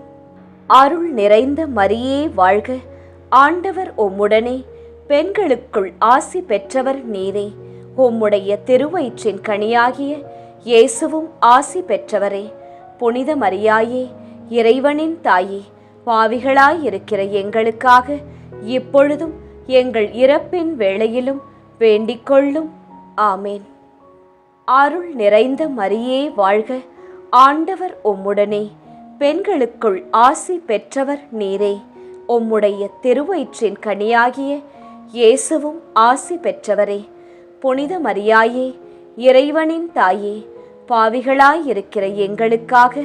அருள் நிறைந்த மரியே வாழ்க. ஆண்டவர் உம்முடனே, பெண்களுக்குள் ஆசி பெற்றவர் நீரே. உம்முடைய திருவயிற்றின் கனியாகிய இயேசுவும் ஆசி பெற்றவரே. புனித மரியாயே, இறைவனின் தாயே, பாவிகளாயிருக்கிற எங்களுக்காக இப்பொழுதும் எங்கள் இறப்பின் வேளையிலும் வேண்டிக்கொள்ளும். ஆமேன். அருள் நிறைந்த மரியே வாழ்க. ஆண்டவர் உம்முடனே, பெண்களுக்குள் ஆசி பெற்றவர் நீரே. உம்முடைய திருவயிற்றின் கனியாகிய இயேசுவும் ஆசி பெற்றவரே. புனித மரியாயே, இறைவனின் தாயே, பாவிகளாயிருக்கிற எங்களுக்காக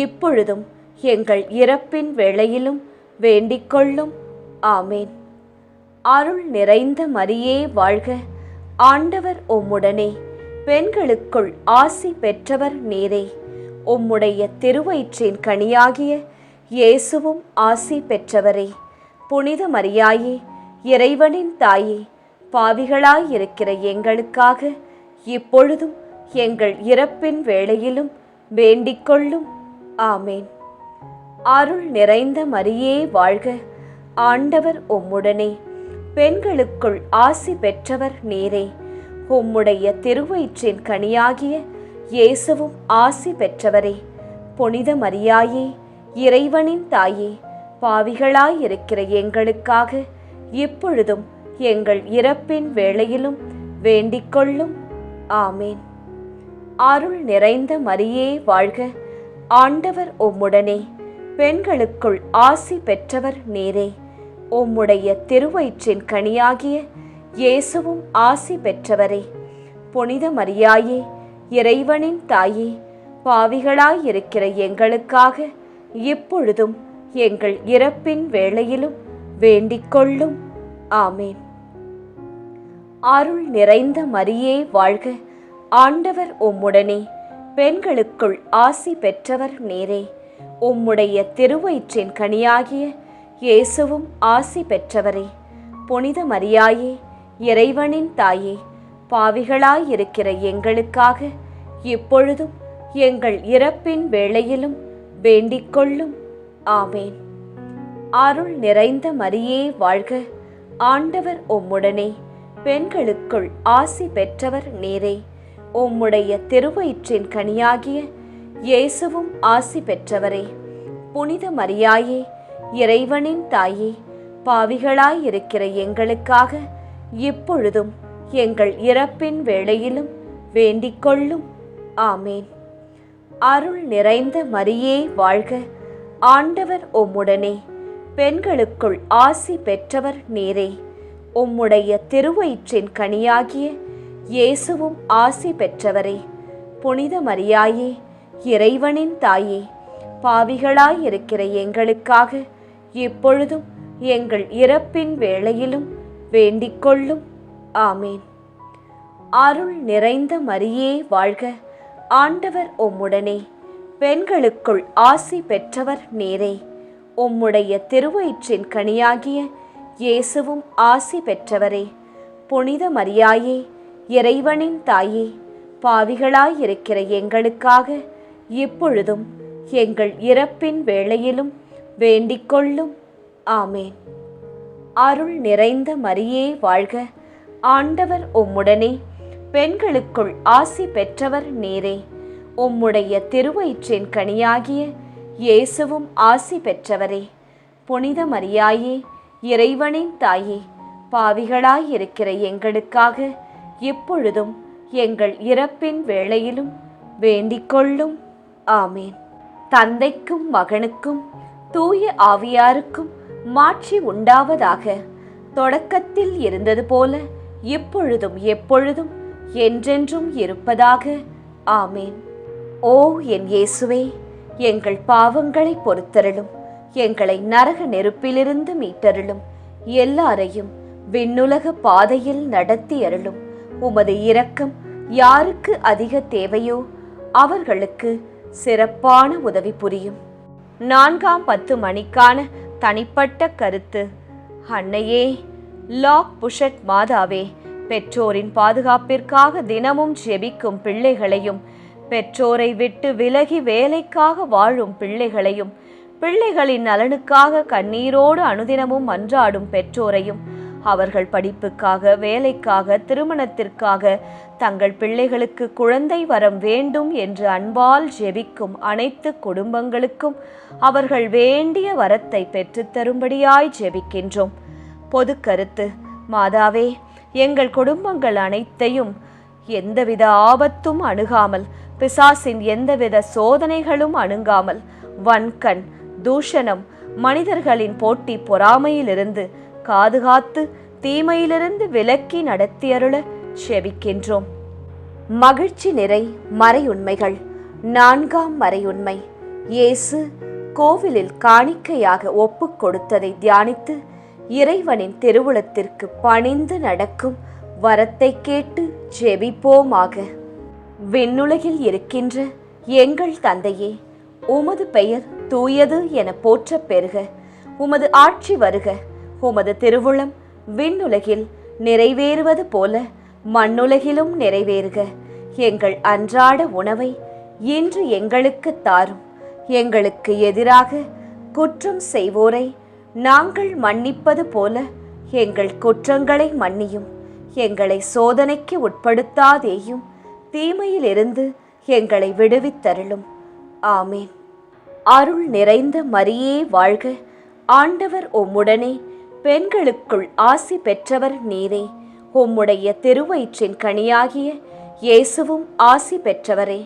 இப்பொழுதும் எங்கள் இறப்பின் வேளையிலும் வேண்டிக்கொள்ளும். ஆமேன். அருள் நிறைந்த மரியே வாழ்க. ஆண்டவர் உம்முடனே, பெண்களுக்குள் ஆசி பெற்றவர் நீரே. உம்முடைய திருவயிற்றின் கனியாகிய இயேசுவும் ஆசி பெற்றவரே. புனித மரியாயே, இறைவனின் தாயே, பாவிகளாயிருக்கிற எங்களுக்காக இப்பொழுதும் எங்கள் இறப்பின் வேளையிலும் வேண்டிக்கொள்ளும். ஆமேன். அருள் நிறைந்த மரியே வாழ்க. ஆண்டவர் உம்முடனே, பெண்களுக்குள் ஆசி பெற்றவர் நீரே. உம்முடைய திருவயிற்றின் கனியாகிய இயேசுவும் ஆசி பெற்றவரே. புனித மரியாயே, இறைவனின் தாயே, பாவிகளாயிருக்கிற எங்களுக்காக இப்பொழுதும் எங்கள் இறப்பின் வேளையிலும் வேண்டிக்கொள்ளும். ஆமேன். அருள் நிறைந்த மரியே வாழ்க. ஆண்டவர் உம்முடனே, பெண்களுக்குள் ஆசி பெற்றவர் நீரே. உம்முடைய திருவயிற்றின் கனியாகிய இயேசுவும் ஆசி பெற்றவரே. புனித மரியாயே, இறைவனின் தாயே, பாவிகளாயிருக்கிற எங்களுக்காக இப்பொழுதும் எங்கள் இறப்பின் வேளையிலும் வேண்டிக்கொள்ளும். ஆமேன். அருள் நிறைந்த மரியே வாழ்க. ஆண்டவர் உம்முடனே, பெண்களுக்குள் ஆசி பெற்றவர் நீரே. உம்முடைய திருவயிற்றின் கனியாகிய இயேசுவும் ஆசி பெற்றவரே. புனித மரியாயே, இறைவனின் தாயே, பாவிகளாயிருக்கிற எங்களுக்காக இப்பொழுதும் எங்கள் இறப்பின் வேளையிலும் வேண்டிக்கொள்ளும். ஆமேன். அருள் நிறைந்த மரியே வாழ்க. ஆண்டவர் உம்முடனே, பெண்களுக்குள் ஆசி பெற்றவர் நீரே. உம்முடைய திருவயிற்றின் கனியாகிய இயேசுவும் ஆசி பெற்றவரே. புனித மரியாயே, இறைவனின் தாயே, பாவிகளாயிருக்கிற எங்களுக்காக இப்பொழுதும் எங்கள் இறப்பின் வேளையிலும் வேண்டிக்கொள்ளும். ஆமேன். அருள் நிறைந்த மரியே வாழ்க. ஆண்டவர் உம்முடனே, பெண்களுக்குள் ஆசி பெற்றவர் நீரே. உம்முடைய திருவயிற்றின் கனியாகிய இயேசுவும் ஆசி பெற்றவரே. புனித மரியாயே, இறைவனின் தாயே, பாவிகளாயிருக்கிற எங்களுக்காக இப்பொழுதும் எங்கள் இறப்பின் வேளையிலும் வேண்டிக்கொள்ளும். ஆமேன். அருள் நிறைந்த மரியே வாழ்க. ஆண்டவர் உம்முடனே, பெண்களுக்குள் ஆசி பெற்றவர் நீரே. உம்முடைய திருவயிற்றின் கனியாகிய இயேசுவும் ஆசி பெற்றவரே. புனித மரியாயே, இறைவனின் தாயே, பாவிகளாயிருக்கிற எங்களுக்காக இப்பொழுதும் எங்கள் இறப்பின் வேளையிலும் வேண்டிக்கொள்ளும். ஆமேன். அருள் நிறைந்த மரியே வாழ்க. ஆண்டவர் உம்முடனே, பெண்களுக்குள் ஆசி பெற்றவர் நீரே. உம்முடைய திருவயிற்றின் கனியாகிய இயேசுவும் ஆசி பெற்றவரே. புனித மரியாயே, இறைவனின் தாயே, பாவிகளாயிருக்கிற எங்களுக்காக இப்பொழுதும் எங்கள் இறப்பின் வேளையிலும் வேண்டிக்கொள்ளும். ஆமேன். தந்தைக்கும் மகனுக்கும் தூய ஆவியாருக்கும் மாட்சி உண்டாவதாக. தொடக்கத்தில் இருந்தது போல இப்பொழுதும் எப்பொழுதும் என்றென்றும் இருப்பதாக. ஆமேன். ஓ என் இயேசுவே, எங்கள் பாவங்களை பொறுத்தருளும். எங்களை நரக நெருப்பிலிருந்து மீட்டருளும். எல்லாரையும் விண்ணுலக பாதையில் நடத்தி அருளும். உமது இரக்கம் யாருக்கு அதிக தேவையோ அவர்களுக்கு சிறப்பான உதவி புரியும். 4ஆம் 10 மணிக்கான தனிப்பட்ட கருத்து. அன்னையே, லாக் புஷட் மாதாவே, பெற்றோரின் பாதுகாப்பிற்காக தினமும் ஜெபிக்கும் பிள்ளைகளையும், பெற்றோரை விட்டு விலகி வேலைக்காக வாழும் பிள்ளைகளையும், பிள்ளைகளின் நலனுக்காக கண்ணீரோடு அனுதினமும் மன்றாடும் பெற்றோரையும், அவர்கள் படிப்புக்காக, வேலைக்காக, திருமணத்திற்காக, தங்கள் பிள்ளைகளுக்கு குழந்தை வரம் வேண்டும் என்று அன்பால் ஜெபிக்கும் அனைத்து குடும்பங்களுக்கும் அவர்கள் வேண்டிய வரத்தை பெற்றுத்தரும்படியாய் ஜெபிக்கின்றோம். பொது கருத்து. மாதாவே, எங்கள் குடும்பங்கள் அனைத்தையும் எந்தவித ஆபத்தும் அணுகாமல், பிசாசின் எந்தவித சோதனைகளும் அணுகாமல், வன்கண், தூஷணம், மனிதர்களின் போட்டி பொறாமையிலிருந்து காதுகாத்து தீமையிலிருந்து விலக்கி நடத்தியருள செபிக்கின்றோம். மகிழ்ச்சி நிறை மறையுண்மைகள். 4ஆம் மறையுண்மை. இயேசு கோவிலில் காணிக்கையாக ஒப்புக் கொடுத்ததை தியானித்து இறைவனின் திருவுளத்திற்கு பணிந்து நடக்கும் வரத்தை கேட்டு ஜெபிப்போமாக. விண்ணுலகில் இருக்கின்ற எங்கள் தந்தையே, உமது பெயர் தூயது என போற்றப் பெறுக. உமது ஆட்சி வருக. உமது திருவுளம் விண்ணுலகில் நிறைவேறுவது போல மண்ணுலகிலும் நிறைவேறுக. எங்கள் அன்றாட உணவை இன்று எங்களுக்கு தாரும். எங்களுக்கு எதிராக குற்றம் செய்வோரை நாங்கள் மன்னிப்பது போல எங்கள் குற்றங்களை மன்னியும். எங்களை சோதனைக்கு உட்படுத்தாதேயும், தீமையிலிருந்து எங்களை விடுவித்தருளும். ஆமேன். அருள் நிறைந்த மரியே வாழ்க. ஆண்டவர் உம்முடனே, பெண்களுக்குள் ஆசி பெற்றவர் நீரே. உம்முடைய திருவயிற்றின் கனியாகிய இயேசுவும் ஆசி பெற்றவரே.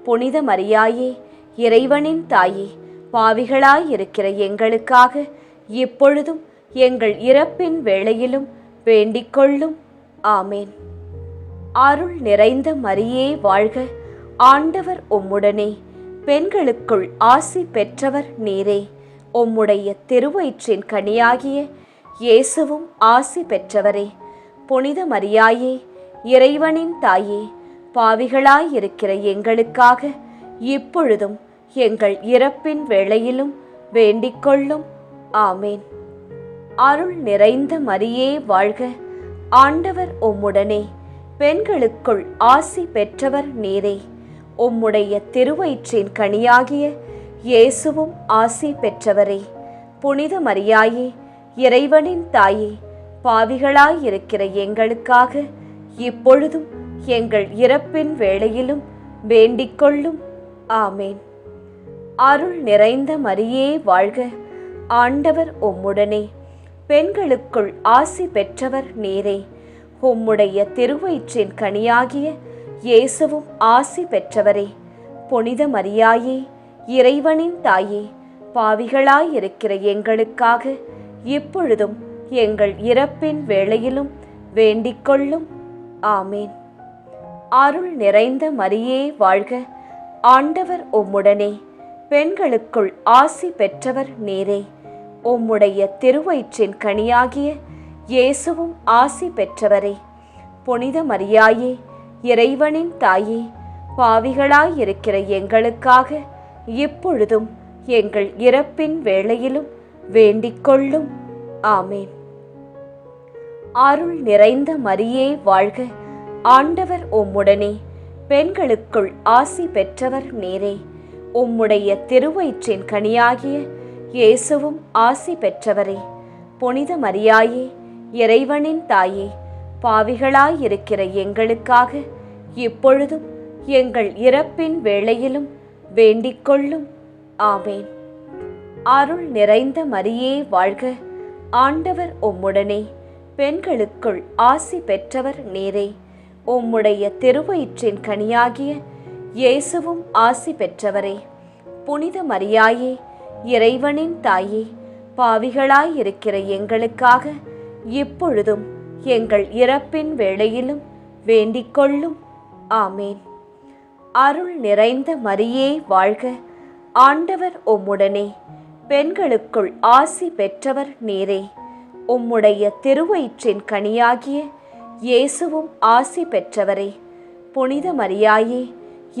புனித மரியாயே, இறைவனின் தாயே, பாவிகளாயிருக்கிற எங்களுக்காக இப்பொழுதும் எங்கள் இறப்பின் வேளையிலும் வேண்டிக்கொள்ளும். ஆமேன். அருள் நிறைந்த மரியே வாழ்க. ஆண்டவர் உம்முடனே, பெண்களுக்குள் ஆசி பெற்றவர் நீரே. உம்முடைய திருவயிற்றின் கனியாகிய இயேசுவும் ஆசி பெற்றவரே. புனித மரியாயே, இறைவனின் தாயே, பாவிகளாயிருக்கிற எங்களுக்காக இப்பொழுதும் எங்கள் இறப்பின் வேளையிலும் வேண்டிக்கொள்ளும். ஆமேன். அருள் நிறைந்த மரியே வாழ்க. ஆண்டவர் உம்முடனே, பெண்களுக்குள் ஆசி பெற்றவர் நீரே. உம்முடைய திருவயிற்றின் கனியாகிய இயேசுவும் ஆசி பெற்றவரே. புனித மரியாயே, இறைவனின் தாயே, பாவிகளாயிருக்கிற எங்களுக்காக இப்பொழுதும் எங்கள் இறப்பின் வேளையிலும் வேண்டிக்கொள்ளும். ஆமேன். அருள் நிறைந்த மரியே வாழ்க. ஆண்டவர் உம்முடனே, பெண்களுக்குள் ஆசி பெற்றவர் நீரே. உம்முடைய திருவயிற்றின் கனியாகிய இயேசுவும் ஆசி பெற்றவரே. புனித மரியாயே, இறைவனின் தாயே, பாவிகளாயிருக்கிற எங்களுக்காக இப்பொழுதும் எங்கள் இறப்பின் வேளையிலும் வேண்டிக்கொள்ளும். ஆமேன். அருள் நிறைந்த மரியே வாழ்க. ஆண்டவர் உம்முடனே, பெண்களுக்குள் ஆசி பெற்றவர் நீரே. உம்முடைய திருவயிற்றின் கனியாகிய இயேசுவும் ஆசி பெற்றவரே. புனித மரியாயே, இறைவனின் தாயே, பாவிகளாயிருக்கிற எங்களுக்காக இப்பொழுதும் எங்கள் இறப்பின் வேளையிலும் வேண்டிக்கொள்ளும். ஆமேன். அருள் நிறைந்த மரியே வாழ்க. ஆண்டவர் உம்முடனே, பெண்களுக்குள் ஆசி பெற்றவர் நீரே. உம்முடைய திருவயிற்றின் கனியாகிய இயேசுவும் ஆசி பெற்றவரே. புனித மரியாயே, இறைவனின் தாயே, பாவிகளாயிருக்கிற எங்களுக்காக இப்பொழுதும் எங்கள் இறப்பின் வேளையிலும் வேண்டிக்கொள்ளும். ஆமேன். அருள் நிறைந்த மரியே வாழ்க, ஆண்டவர் உம்முடனே, பெண்களுக்குள் ஆசி பெற்றவர் நீரே. உம்முடைய திருவயிற்றின் கனியாகிய இயேசுவும் ஆசி பெற்றவரே. புனித மரியாயே, இறைவனின் தாயே, பாவிகளாயிருக்கிற எங்களுக்காக இப்பொழுதும் எங்கள் இறப்பின் வேளையிலும் வேண்டிக்கொள்ளும். ஆமேன். அருள் நிறைந்த மரியே வாழ்க, ஆண்டவர் உம்முடனே, பெண்களுக்குள் ஆசி பெற்றவர் நீரே. உம்முடைய திருவயிற்றின் கனியாகிய இயேசுவும் ஆசி பெற்றவரே. புனித மரியாயே,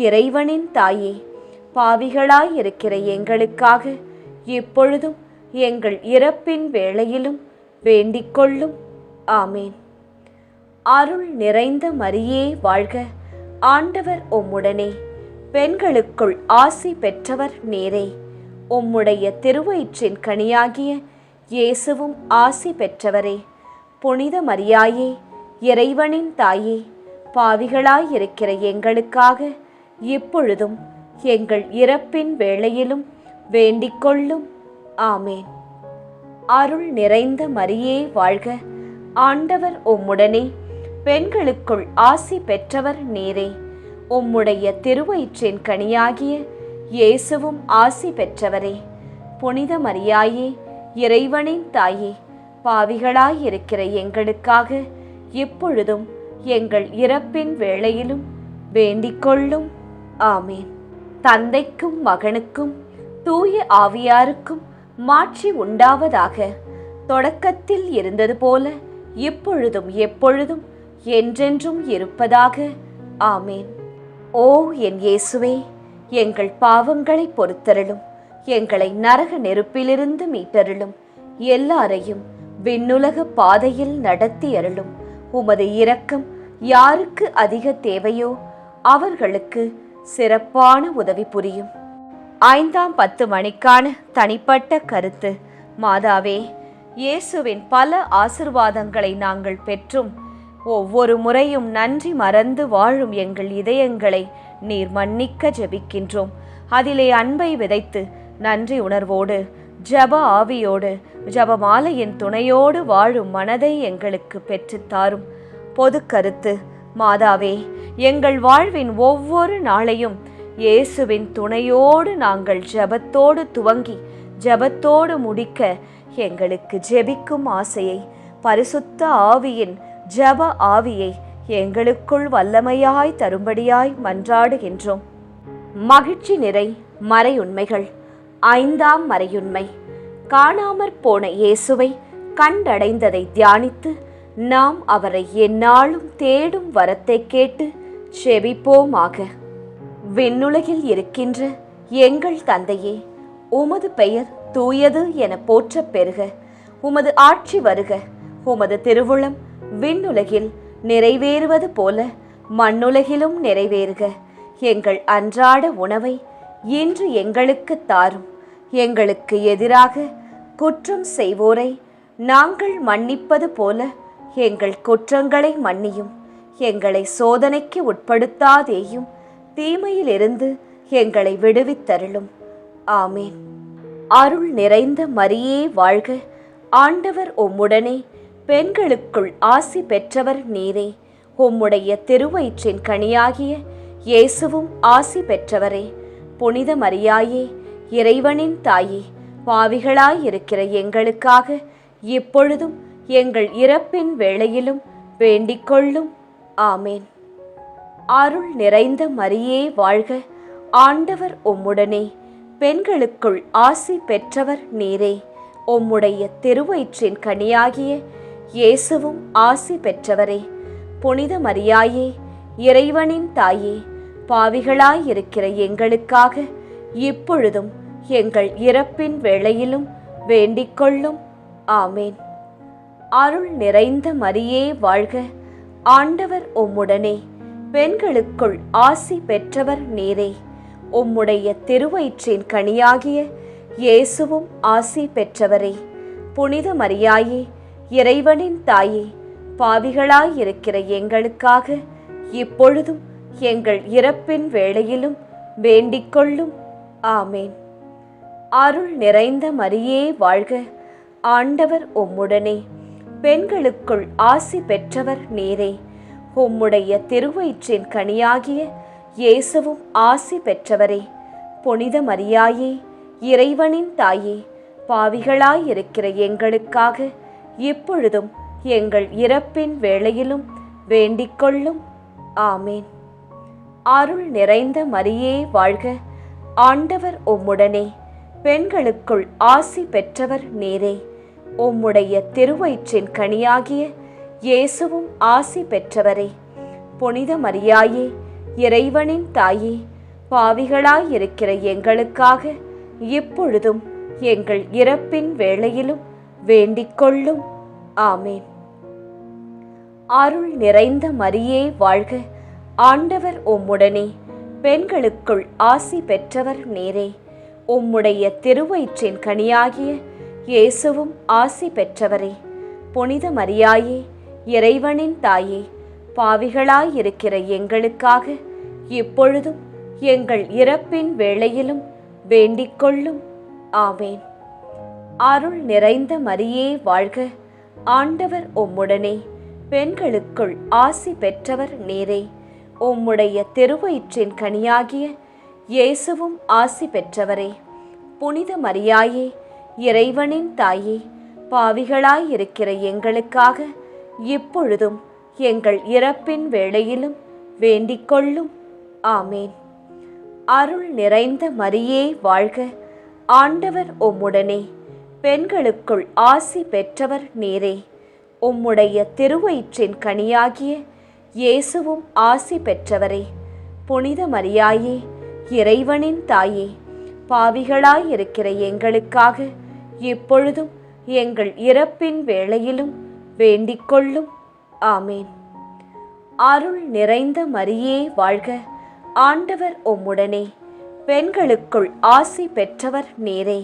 இறைவனின் தாயே, பாவிகளாயிருக்கிற எங்களுக்காக இப்பொழுதும் எங்கள் இறப்பின் வேளையிலும் வேண்டிக்கொள்ளும். ஆமேன். அருள் நிறைந்த மரியே வாழ்க, ஆண்டவர் உம்முடனே, பெண்களுக்குள் ஆசி பெற்றவர் நீரே. உம்முடைய திருவயிற்றின் கனியாகிய இயேசுவும் ஆசி பெற்றவரே. புனித மரியாயே, இறைவனின் தாயே, பாவிகளாயிருக்கிற எங்களுக்காக இப்பொழுதும் எங்கள் இறப்பின் வேளையிலும் வேண்டிக்கொள்ளும். ஆமேன். அருள் நிறைந்த மரியே வாழ்க, ஆண்டவர் உம்முடனே, பெண்களுக்குள் ஆசி பெற்றவர் நீரே. உம்முடைய திருவயிற்றின் கனியாகிய இயேசுவும் ஆசி பெற்றவரே. புனித மரியாயே, இறைவனின் தாயே, பாவிகளாயிருக்கிற எங்களுக்காக இப்பொழுதும் எங்கள் இறப்பின் வேளையிலும் வேண்டிக்கொள்ளும். ஆமேன். தந்தைக்கும் மகனுக்கும் தூய ஆவியாருக்கும் மாட்சி உண்டாவதாக. தொடக்கத்தில் இருந்தது போல இப்பொழுதும் எப்பொழுதும் என்றென்றும் இருப்பதாக. ஆமேன். ஓ என் இயேசுவே, எங்கள் பாவங்களை பொறுத்தருளும், எங்களை நரக நெருப்பிலிருந்து மீட்டருளும், எல்லாரையும் விண்ணுலக பாதையில் நடத்தி அருளும். உமது இரக்கம் யாருக்கு அதிக தேவையோ அவர்களுக்கு சிறப்பான உதவி புரியும். 5ஆம் 10 மணிக்கான தனிப்பட்ட கருத்து. மாதாவே, இயேசுவின் பல ஆசிர்வாதங்களை நாங்கள் பெற்றும் ஒவ்வொரு முறையும் நன்றி மறந்து வாழும் எங்கள் இதயங்களை நீர் மன்னிக்க ஜெபிக்கின்றோம். அதிலே அன்பை விதைத்து நன்றி உணர்வோடு, ஜப ஆவியோடு, ஜபமாலையின் துணையோடு வாழும் மனதை எங்களுக்கு பெற்றுத்தாரும். பொது கருத்து. மாதாவே, எங்கள் வாழ்வின் ஒவ்வொரு நாளையும் இயேசுவின் துணையோடு நாங்கள் ஜபத்தோடு துவங்கி ஜபத்தோடு முடிக்க எங்களுக்கு ஜெபிக்கும் ஆசையை, பரிசுத்த ஆவியின் ஜப ஆவியை எங்களுக்குள் வல்லமையாய் தரும்படியாய் மன்றாடுகின்றோம். மகிழ்ச்சி நிறை மறையுண்மைகள். 5ஆம் மறையுண்மை. காணாமற் போன இயேசுவை கண்டடைந்ததை தியானித்து நாம் அவரை எந்நாளும் தேடும் வரத்தை கேட்டு செபிப்போமாக. விண்ணுலகில் இருக்கின்ற எங்கள் தந்தையே, உமது பெயர் தூயது என போற்றப் பெறுக. உமது ஆட்சி வருக. உமது திருவுளம் விண்ணுலகில் நிறைவேறுவது போல மண்ணுலகிலும் நிறைவேறுக. எங்கள் அன்றாட உணவை இன்று எங்களுக்கு தாரும். எங்களுக்கு எதிராக குற்றம் செய்வோரை நாங்கள் மன்னிப்பது போல எங்கள் குற்றங்களை மன்னியும். எங்களை சோதனைக்கு உட்படுத்தாதேயும், தீமையிலிருந்து எங்களை விடுவித்தருளும். ஆமேன். அருள் நிறைந்த மரியே வாழ்க, ஆண்டவர் உம்முடனே, பெண்களுக்குள் ஆசி பெற்றவர் நீரே. உம்முடைய திருவயிற்றின் கனியாகிய இயேசுவும் ஆசி பெற்றவரே. புனித மரியாயே, இறைவனின் தாயே, பாவிகளாயிருக்கிற எங்களுக்காக இப்பொழுதும் எங்கள் இறப்பின் வேளையிலும் வேண்டிக்கொள்ளும். ஆமேன். அருள் நிறைந்த மரியே வாழ்க, ஆண்டவர் உம்முடனே, பெண்களுக்குள் ஆசி பெற்றவர் நீரே. உம்முடைய திருவயிற்றின் கனியாகிய இயேசுவும் ஆசி பெற்றவரே. புனித மரியாயே, இறைவனின் தாயே, பாவிகளாயிருக்கிற எங்களுக்காக இப்பொழுதும் எங்கள் இறப்பின் வேளையிலும் வேண்டிக்கொள்ளும். ஆமேன். அருள் நிறைந்த மரியே வாழ்க, ஆண்டவர் உம்முடனே, பெண்களுக்குள் ஆசி பெற்றவர் நீரே. உம்முடைய திருவயிற்றின் கனியாகிய இயேசுவும் ஆசி பெற்றவரே. புனித மரியாயே, இறைவனின் தாயே, பாவிகளாயிருக்கிற எங்களுக்காக இப்பொழுதும் எங்கள் இறப்பின் வேளையிலும் வேண்டிக்கொள்ளும். ஆமேன். அருள் நிறைந்த மரியே வாழ்க, ஆண்டவர் உம்முடனே, பெண்களுக்குள் ஆசி பெற்றவர் நீரே. உம்முடைய திருவயிற்றின் கனியாகிய இயேசுவும் ஆசி பெற்றவரே. புனித மரியாயே, இறைவனின் தாயே, பாவிகளாயிருக்கிற எங்களுக்காக இப்பொழுதும் எங்கள் இறப்பின் வேளையிலும் வேண்டிக்கொள்ளும். ஆமேன். அருள் நிறைந்த மரியே வாழ்க, ஆண்டவர் உம்முடனே, பெண்களுக்குள் ஆசி பெற்றவர் நீரே. உம்முடைய திருவயிற்றின் கனியாகிய இயேசுவும் ஆசி பெற்றவரே. புனித மரியாயே, இறைவனின் தாயே, பாவிகளாயிருக்கிற எங்களுக்காக இப்பொழுதும் எங்கள் இறப்பின் வேளையிலும் வேண்டிக்கொள்ளும். ஆமேன். அருள் நிறைந்த மரியே வாழ்க, ஆண்டவர் உம்முடனே, பெண்களுக்குள் ஆசி பெற்றவர் நீரே. உம்முடைய திருவயிற்றின் கனியாகிய இயேசுவும் ஆசி பெற்றவரே. புனித மரியாயே, இறைவனின் தாயே, பாவிகளாயிருக்கிற எங்களுக்காக இப்பொழுதும் எங்கள் இறப்பின் வேளையிலும் வேண்டிக்கொள்ளும். ஆமேன். அருள் நிறைந்த மரியே வாழ்க, ஆண்டவர் உம்முடனே, பெண்களுக்குள் ஆசி பெற்றவர் நீரே. உம்முடைய திருவயிற்றின் கனியாகிய இயேசுவும் ஆசி பெற்றவரே. புனித மரியாயே, இறைவனின் தாயே, பாவிகளாயிருக்கிற எங்களுக்காக இப்பொழுதும் எங்கள் இறப்பின் வேளையிலும் வேண்டிக்கொள்ளும். ஆமேன். அருள் நிறைந்த மரியே வாழ்க, ஆண்டவர் உம்முடனே, பெண்களுக்குள் ஆசி பெற்றவர் நீரே. உம்முடைய திருவயிற்றின் கனியாகிய இயேசுவும் ஆசி பெற்றவரே. புனித மரியாயே, இறைவனின் தாயே, பாவிகளாயிருக்கிற எங்களுக்காக இப்பொழுதும் எங்கள் இறப்பின் வேளையிலும் வேண்டிக்கொள்ளும். ஆமேன். அருள் நிறைந்த மரியே வாழ்க, ஆண்டவர் உம்முடனே, பெண்களுக்குள் ஆசி பெற்றவர் நீரே.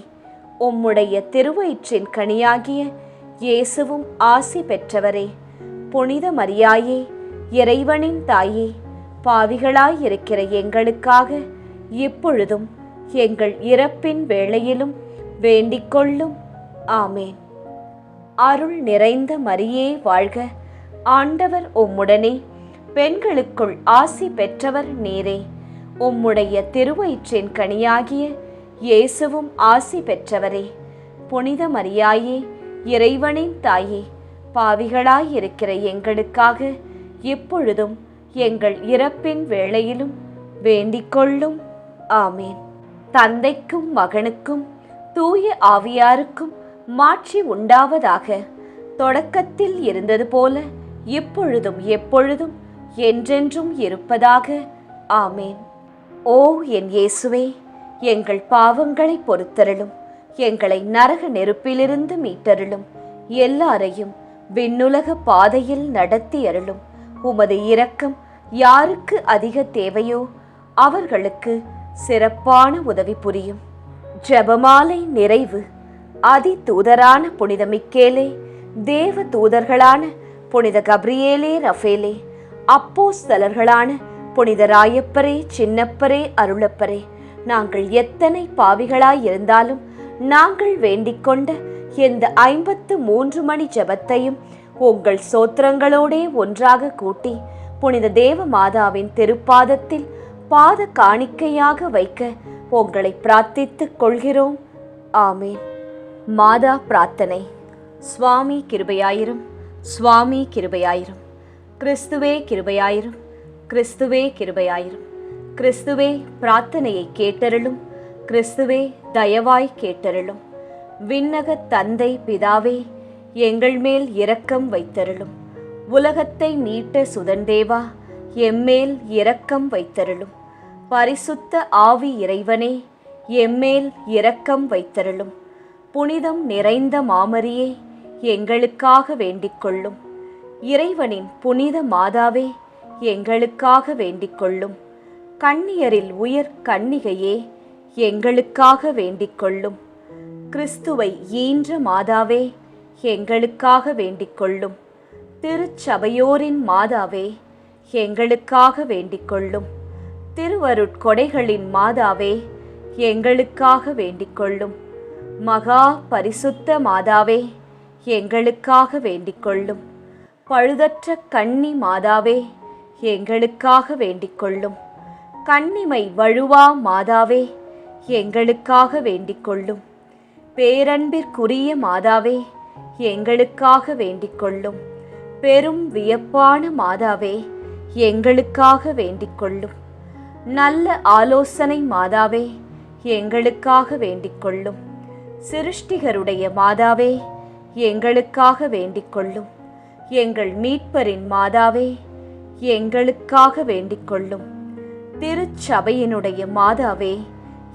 உம்முடைய திருவயிற்றின் கனியாகிய இயேசுவும் ஆசி பெற்றவரே. புனித மரியாயே, இறைவனின் தாயே, பாவிகளாயிருக்கிற எங்களுக்காக இப்பொழுதும் எங்கள் இறப்பின் வேளையிலும் வேண்டிக்கொள்ளும். ஆமேன். அருள் நிறைந்த மரியே வாழ்க, ஆண்டவர் உம்முடனே, பெண்களுக்குள் ஆசி பெற்றவர் நீரே. உம்முடைய திருவயிற்றின் கனியாகிய இயேசுவும் ஆசி பெற்றவரே. புனித மரியாயே, இறைவனின் தாயே, பாவிகளாயிருக்கிற எங்களுக்காக இப்பொழுதும் எங்கள் இறப்பின் வேளையிலும் வேண்டிக்கொள்ளும். ஆமேன். தந்தைக்கும் மகனுக்கும் தூய ஆவியாருக்கும் மாட்சி உண்டாவதாக. தொடக்கத்தில் இருந்தது போல இப்பொழுதும் எப்பொழுதும் என்றென்றும் இருப்பதாக. ஆமேன். ஓ என் இயேசுவே, எங்கள் பாவங்களை பொறுத்தருளும், எங்களை நரக நெருப்பிலிருந்து மீட்டருளும், எல்லாரையும் விண்ணுலக பாதையில் நடத்தி அருளும். உமது இரக்கம் யாருக்கு அதிக தேவையோ அவர்களுக்கு சிறப்பான உதவி புரியும். ஜெபமாலை நிறைவு. அதி தூதரான புனித மிக்கேலே, தேவ தூதர்களான புனித கப்ரியேலே, ரஃபேலே, அப்போஸ்தலர்களான புனித ராயப்பரே, சின்னப்பரே, அருளப்பரே, நாங்கள் எத்தனை பாவிகளாயிருந்தாலும் நாங்கள் வேண்டிக்கொண்ட எந்த 53 மணி ஜெபத்தையும் உங்கள் சோத்திரங்களோடே ஒன்றாக கூட்டி புனித தேவ மாதாவின் திருப்பாதத்தில் பாத காணிக்கையாக வைக்க உங்களை பிரார்த்தித்துக் கொள்கிறோம். ஆமேன். மாதா பிரார்த்தனை. சுவாமி கிருபையாயிரும், சுவாமி கிருபையாயிரும். கிறிஸ்துவே கிருபையாயிரும், கிறிஸ்துவே கிருபையாயிரும். கிறிஸ்துவே பிரார்த்தனையை கேட்டருளும், கிறிஸ்துவே தயவாய் கேட்டருளும். விண்ணகத் தந்தை பிதாவே, எங்கள் மேல் இரக்கம் வைத்தருளும். உலகத்தை மீட்ட சுதந்தேவா, எம்மேல் இரக்கம் வைத்தருளும். பரிசுத்த ஆவி இறைவனே, எம்மேல் இரக்கம் வைத்தருளும். புனிதம் நிறைந்த மாமரியே, எங்களுக்காக வேண்டிக்கொள்ளும். இறைவனின் புனித மாதாவே, எங்களுக்காக வேண்டிக்கொள்ளும். கன்னியரில் உயர் கன்னிகையே, எங்களுக்காக வேண்டிக்கொள்ளும். கிறிஸ்துவை ஈன்ற மாதாவே, எங்களுக்காக வேண்டிக்கொள்ளும். திருச்சபையோரின் மாதாவே, எங்களுக்காக வேண்டிக் கொள்ளும். திருவருட்கொடைகளின் மாதாவே, எங்களுக்காக வேண்டிக் கொள்ளும். மகா பரிசுத்த மாதாவே, எங்களுக்காக வேண்டிக் கொள்ளும். பழுதற்ற கன்னி மாதாவே, எங்களுக்காக வேண்டிக் கொள்ளும். கன்னிமை வழுவா மாதாவே, எங்களுக்காக வேண்டிக் கொள்ளும். பேரன்பிற்குரிய மாதாவே, எங்களுக்காக வேண்டிக் கொள்ளும். பெரும் வியப்பான மாதாவே, எங்களுக்காக வேண்டிக் கொள்ளும். நல்ல ஆலோசனை மாதாவே, எங்களுக்காக வேண்டிக் கொள்ளும். சிருஷ்டிகருடைய மாதாவே, எங்களுக்காக வேண்டிக் கொள்ளும். எங்கள் மீட்பரின் மாதாவே, எங்களுக்காக வேண்டிக் கொள்ளும். திருச்சபையினுடைய மாதாவே,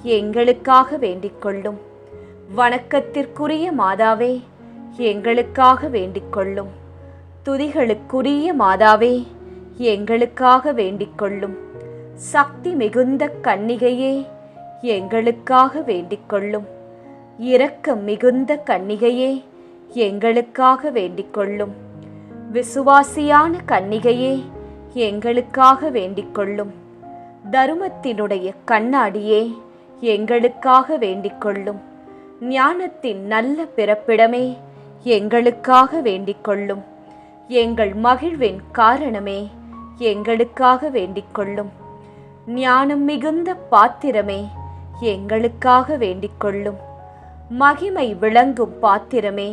எங்களுக்காக வேண்டிக் கொள்ளும். வணக்கத்திற்குரிய மாதாவே, எங்களுக்காக வேண்டிக் கொள்ளும். துதிகளுக்குரிய மாதாவே, எங்களுக்காக வேண்டிக் கொள்ளும். சக்தி மிகுந்த கன்னிகையே, எங்களுக்காக வேண்டிக் கொள்ளும். இரக்கம் மிகுந்த கன்னிகையே, எங்களுக்காக வேண்டிக் கொள்ளும். விசுவாசியான கன்னிகையே, எங்களுக்காக வேண்டிக் கொள்ளும். தருமத்தினுடைய கண்ணாடியே, எங்களுக்காக வேண்டிக் கொள்ளும். ஞானத்தின் நல்ல பிறப்பிடமே, எங்களுக்காக வேண்டிக் கொள்ளும். எங்கள் மகிழ்வின் காரணமே, எங்களுக்காக வேண்டிக் கொள்ளும். ஞானம் மிகுந்த பாத்திரமே, எங்களுக்காக வேண்டிக் கொள்ளும். மகிமை விளங்கும் பாத்திரமே,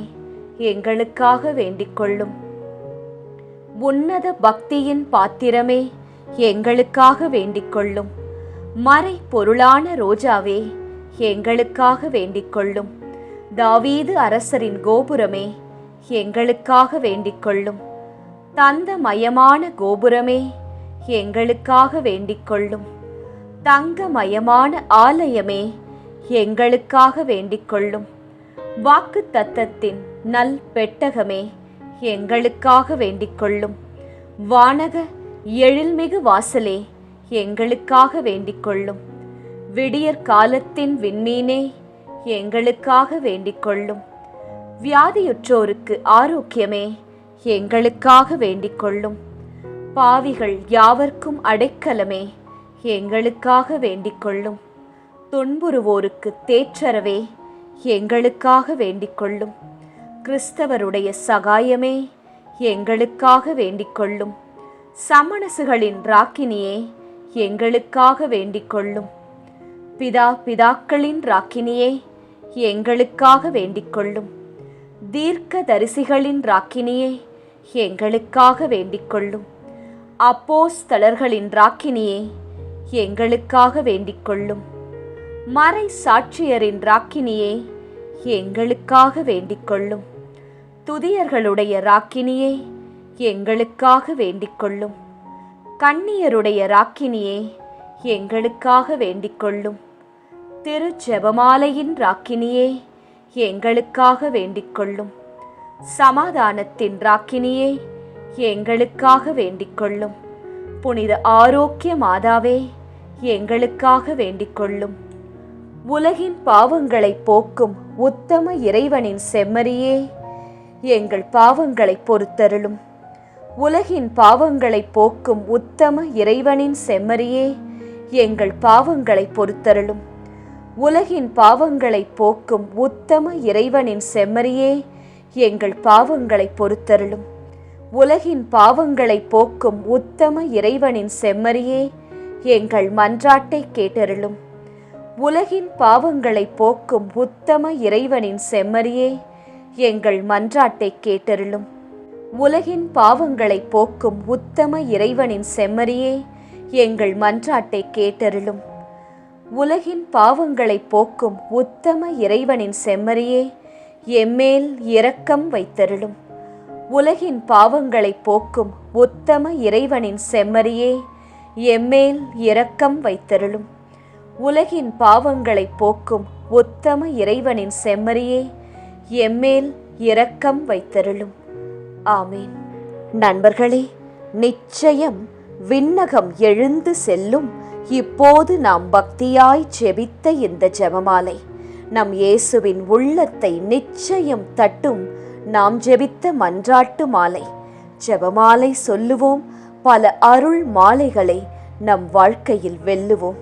எங்களுக்காக வேண்டிக் கொள்ளும். உன்னத பக்தியின் பாத்திரமே, எங்களுக்காக வேண்டிக் கொள்ளும். மறை பொருளான ரோஜாவே, எங்களுக்காக வேண்டிக் கொள்ளும். தாவீது அரசரின் கோபுரமே, எங்களுக்காக வேண்டிக் கொள்ளும். தந்தமயமான கோபுரமே, எங்களுக்காக வேண்டிக் கொள்ளும். தங்கமயமான ஆலயமே, எங்களுக்காக வேண்டிக் கொள்ளும். வாக்கு தத்தத்தின் நல் பெட்டகமே, எங்களுக்காக வேண்டிக் கொள்ளும். வானக எழில்மிகு வாசலே, எங்களுக்காக வேண்டிக் கொள்ளும். விடியற் காலத்தின் விண்மீனே, எங்களுக்காக வேண்டிக் கொள்ளும். வியாதியுற்றோருக்கு ஆரோக்கியமே, எங்களுக்காக வேண்டிக் கொள்ளும். பாவிகள் யாவர்க்கும் அடைக்கலமே, எங்களுக்காக வேண்டிக் கொள்ளும். துன்புறுவோருக்கு தேற்றரவே, எங்களுக்காக வேண்டிக் கொள்ளும். கிறிஸ்தவருடைய சகாயமே, எங்களுக்காக வேண்டிக் கொள்ளும். சமணசுகளின் ராக்கினியே, எங்களுக்காக வேண்டிக் கொள்ளும். பிதாக்களின் ராக்கினியே, எங்களுக்காக வேண்டிக் கொள்ளும். தீர்க்க தரிசிகளின் ராக்கினியே, எங்களுக்காக வேண்டிக் கொள்ளும். அப்போஸ்தலர்களின் ராக்கினியே, எங்களுக்காக வேண்டிக் கொள்ளும். மறை சாட்சியரின் ராக்கினியே, எங்களுக்காக வேண்டிக் கொள்ளும். துதியர்களுடைய ராக்கினியே, எங்களுக்காக வேண்டிக் கொள்ளும். கன்னியருடைய ராக்கினியே, எங்களுக்காக வேண்டிக் கொள்ளும். திரு ஜெபமாலையின் ராக்கினியே, எங்களுக்காக வேண்டிக் கொள்ளும். சமாதானத்தின் ராக்கினியே, எங்களுக்காக வேண்டிக் கொள்ளும். புனித ஆரோக்கிய மாதாவே, எங்களுக்காக வேண்டிக் கொள்ளும். உலகின் பாவங்களை போக்கும் உத்தம இறைவனின் செம்மறியே, எங்கள் பாவங்களை பொறுத்தருளும். உலகின் பாவங்களை போக்கும் உத்தம இறைவனின் செம்மறியே, எங்கள் பாவங்களை பொறுத்தருளும். உலகின் பாவங்களை போக்கும் உத்தம இறைவனின் செம்மறியே, எங்கள் பாவங்களை பொறுத்தருளும். உலகின் பாவங்களை போக்கும் உத்தம இறைவனின் செம்மறியே, எங்கள் மன்றாட்டை கேட்டருளும். உலகின் பாவங்களை போக்கும் உத்தம இறைவனின் செம்மறியே, எங்கள் மன்றாட்டை கேட்டருளும். உலகின் பாவங்களை போக்கும் உத்தம இறைவனின் செம்மறியே, எங்கள் மன்றாட்டை கேட்டருளும். உலகின் பாவங்களை போக்கும் உத்தம இறைவனின் செம்மறியே, எம்மேல் இரக்கம் வைத்தருளும். உலகின் பாவங்களை போக்கும் உத்தம இறைவனின் செம்மறியே, எம்மேல் இரக்கம் வைத்தருளும். உலகின் பாவங்களை போக்கும் உத்தம இறைவனின் செம்மறியே, எம்மேல் இரக்கம் வைத்தருளும். ஆமீன். நண்பர்களே, நிச்சயம் விண்ணகம் எழுந்து செல்லும் இப்போது நாம் பக்தியாய் ஜெபித்த இந்த ஜெபமாலை நம் இயேசுவின் உள்ளத்தை நிச்சயம் தட்டும் நாம் ஜெபித்த மன்றாட்டு மாலை. ஜெபமாலை சொல்லுவோம், பல அருள் மாலைகளை நம் வாழ்க்கையில் வெல்லுவோம்.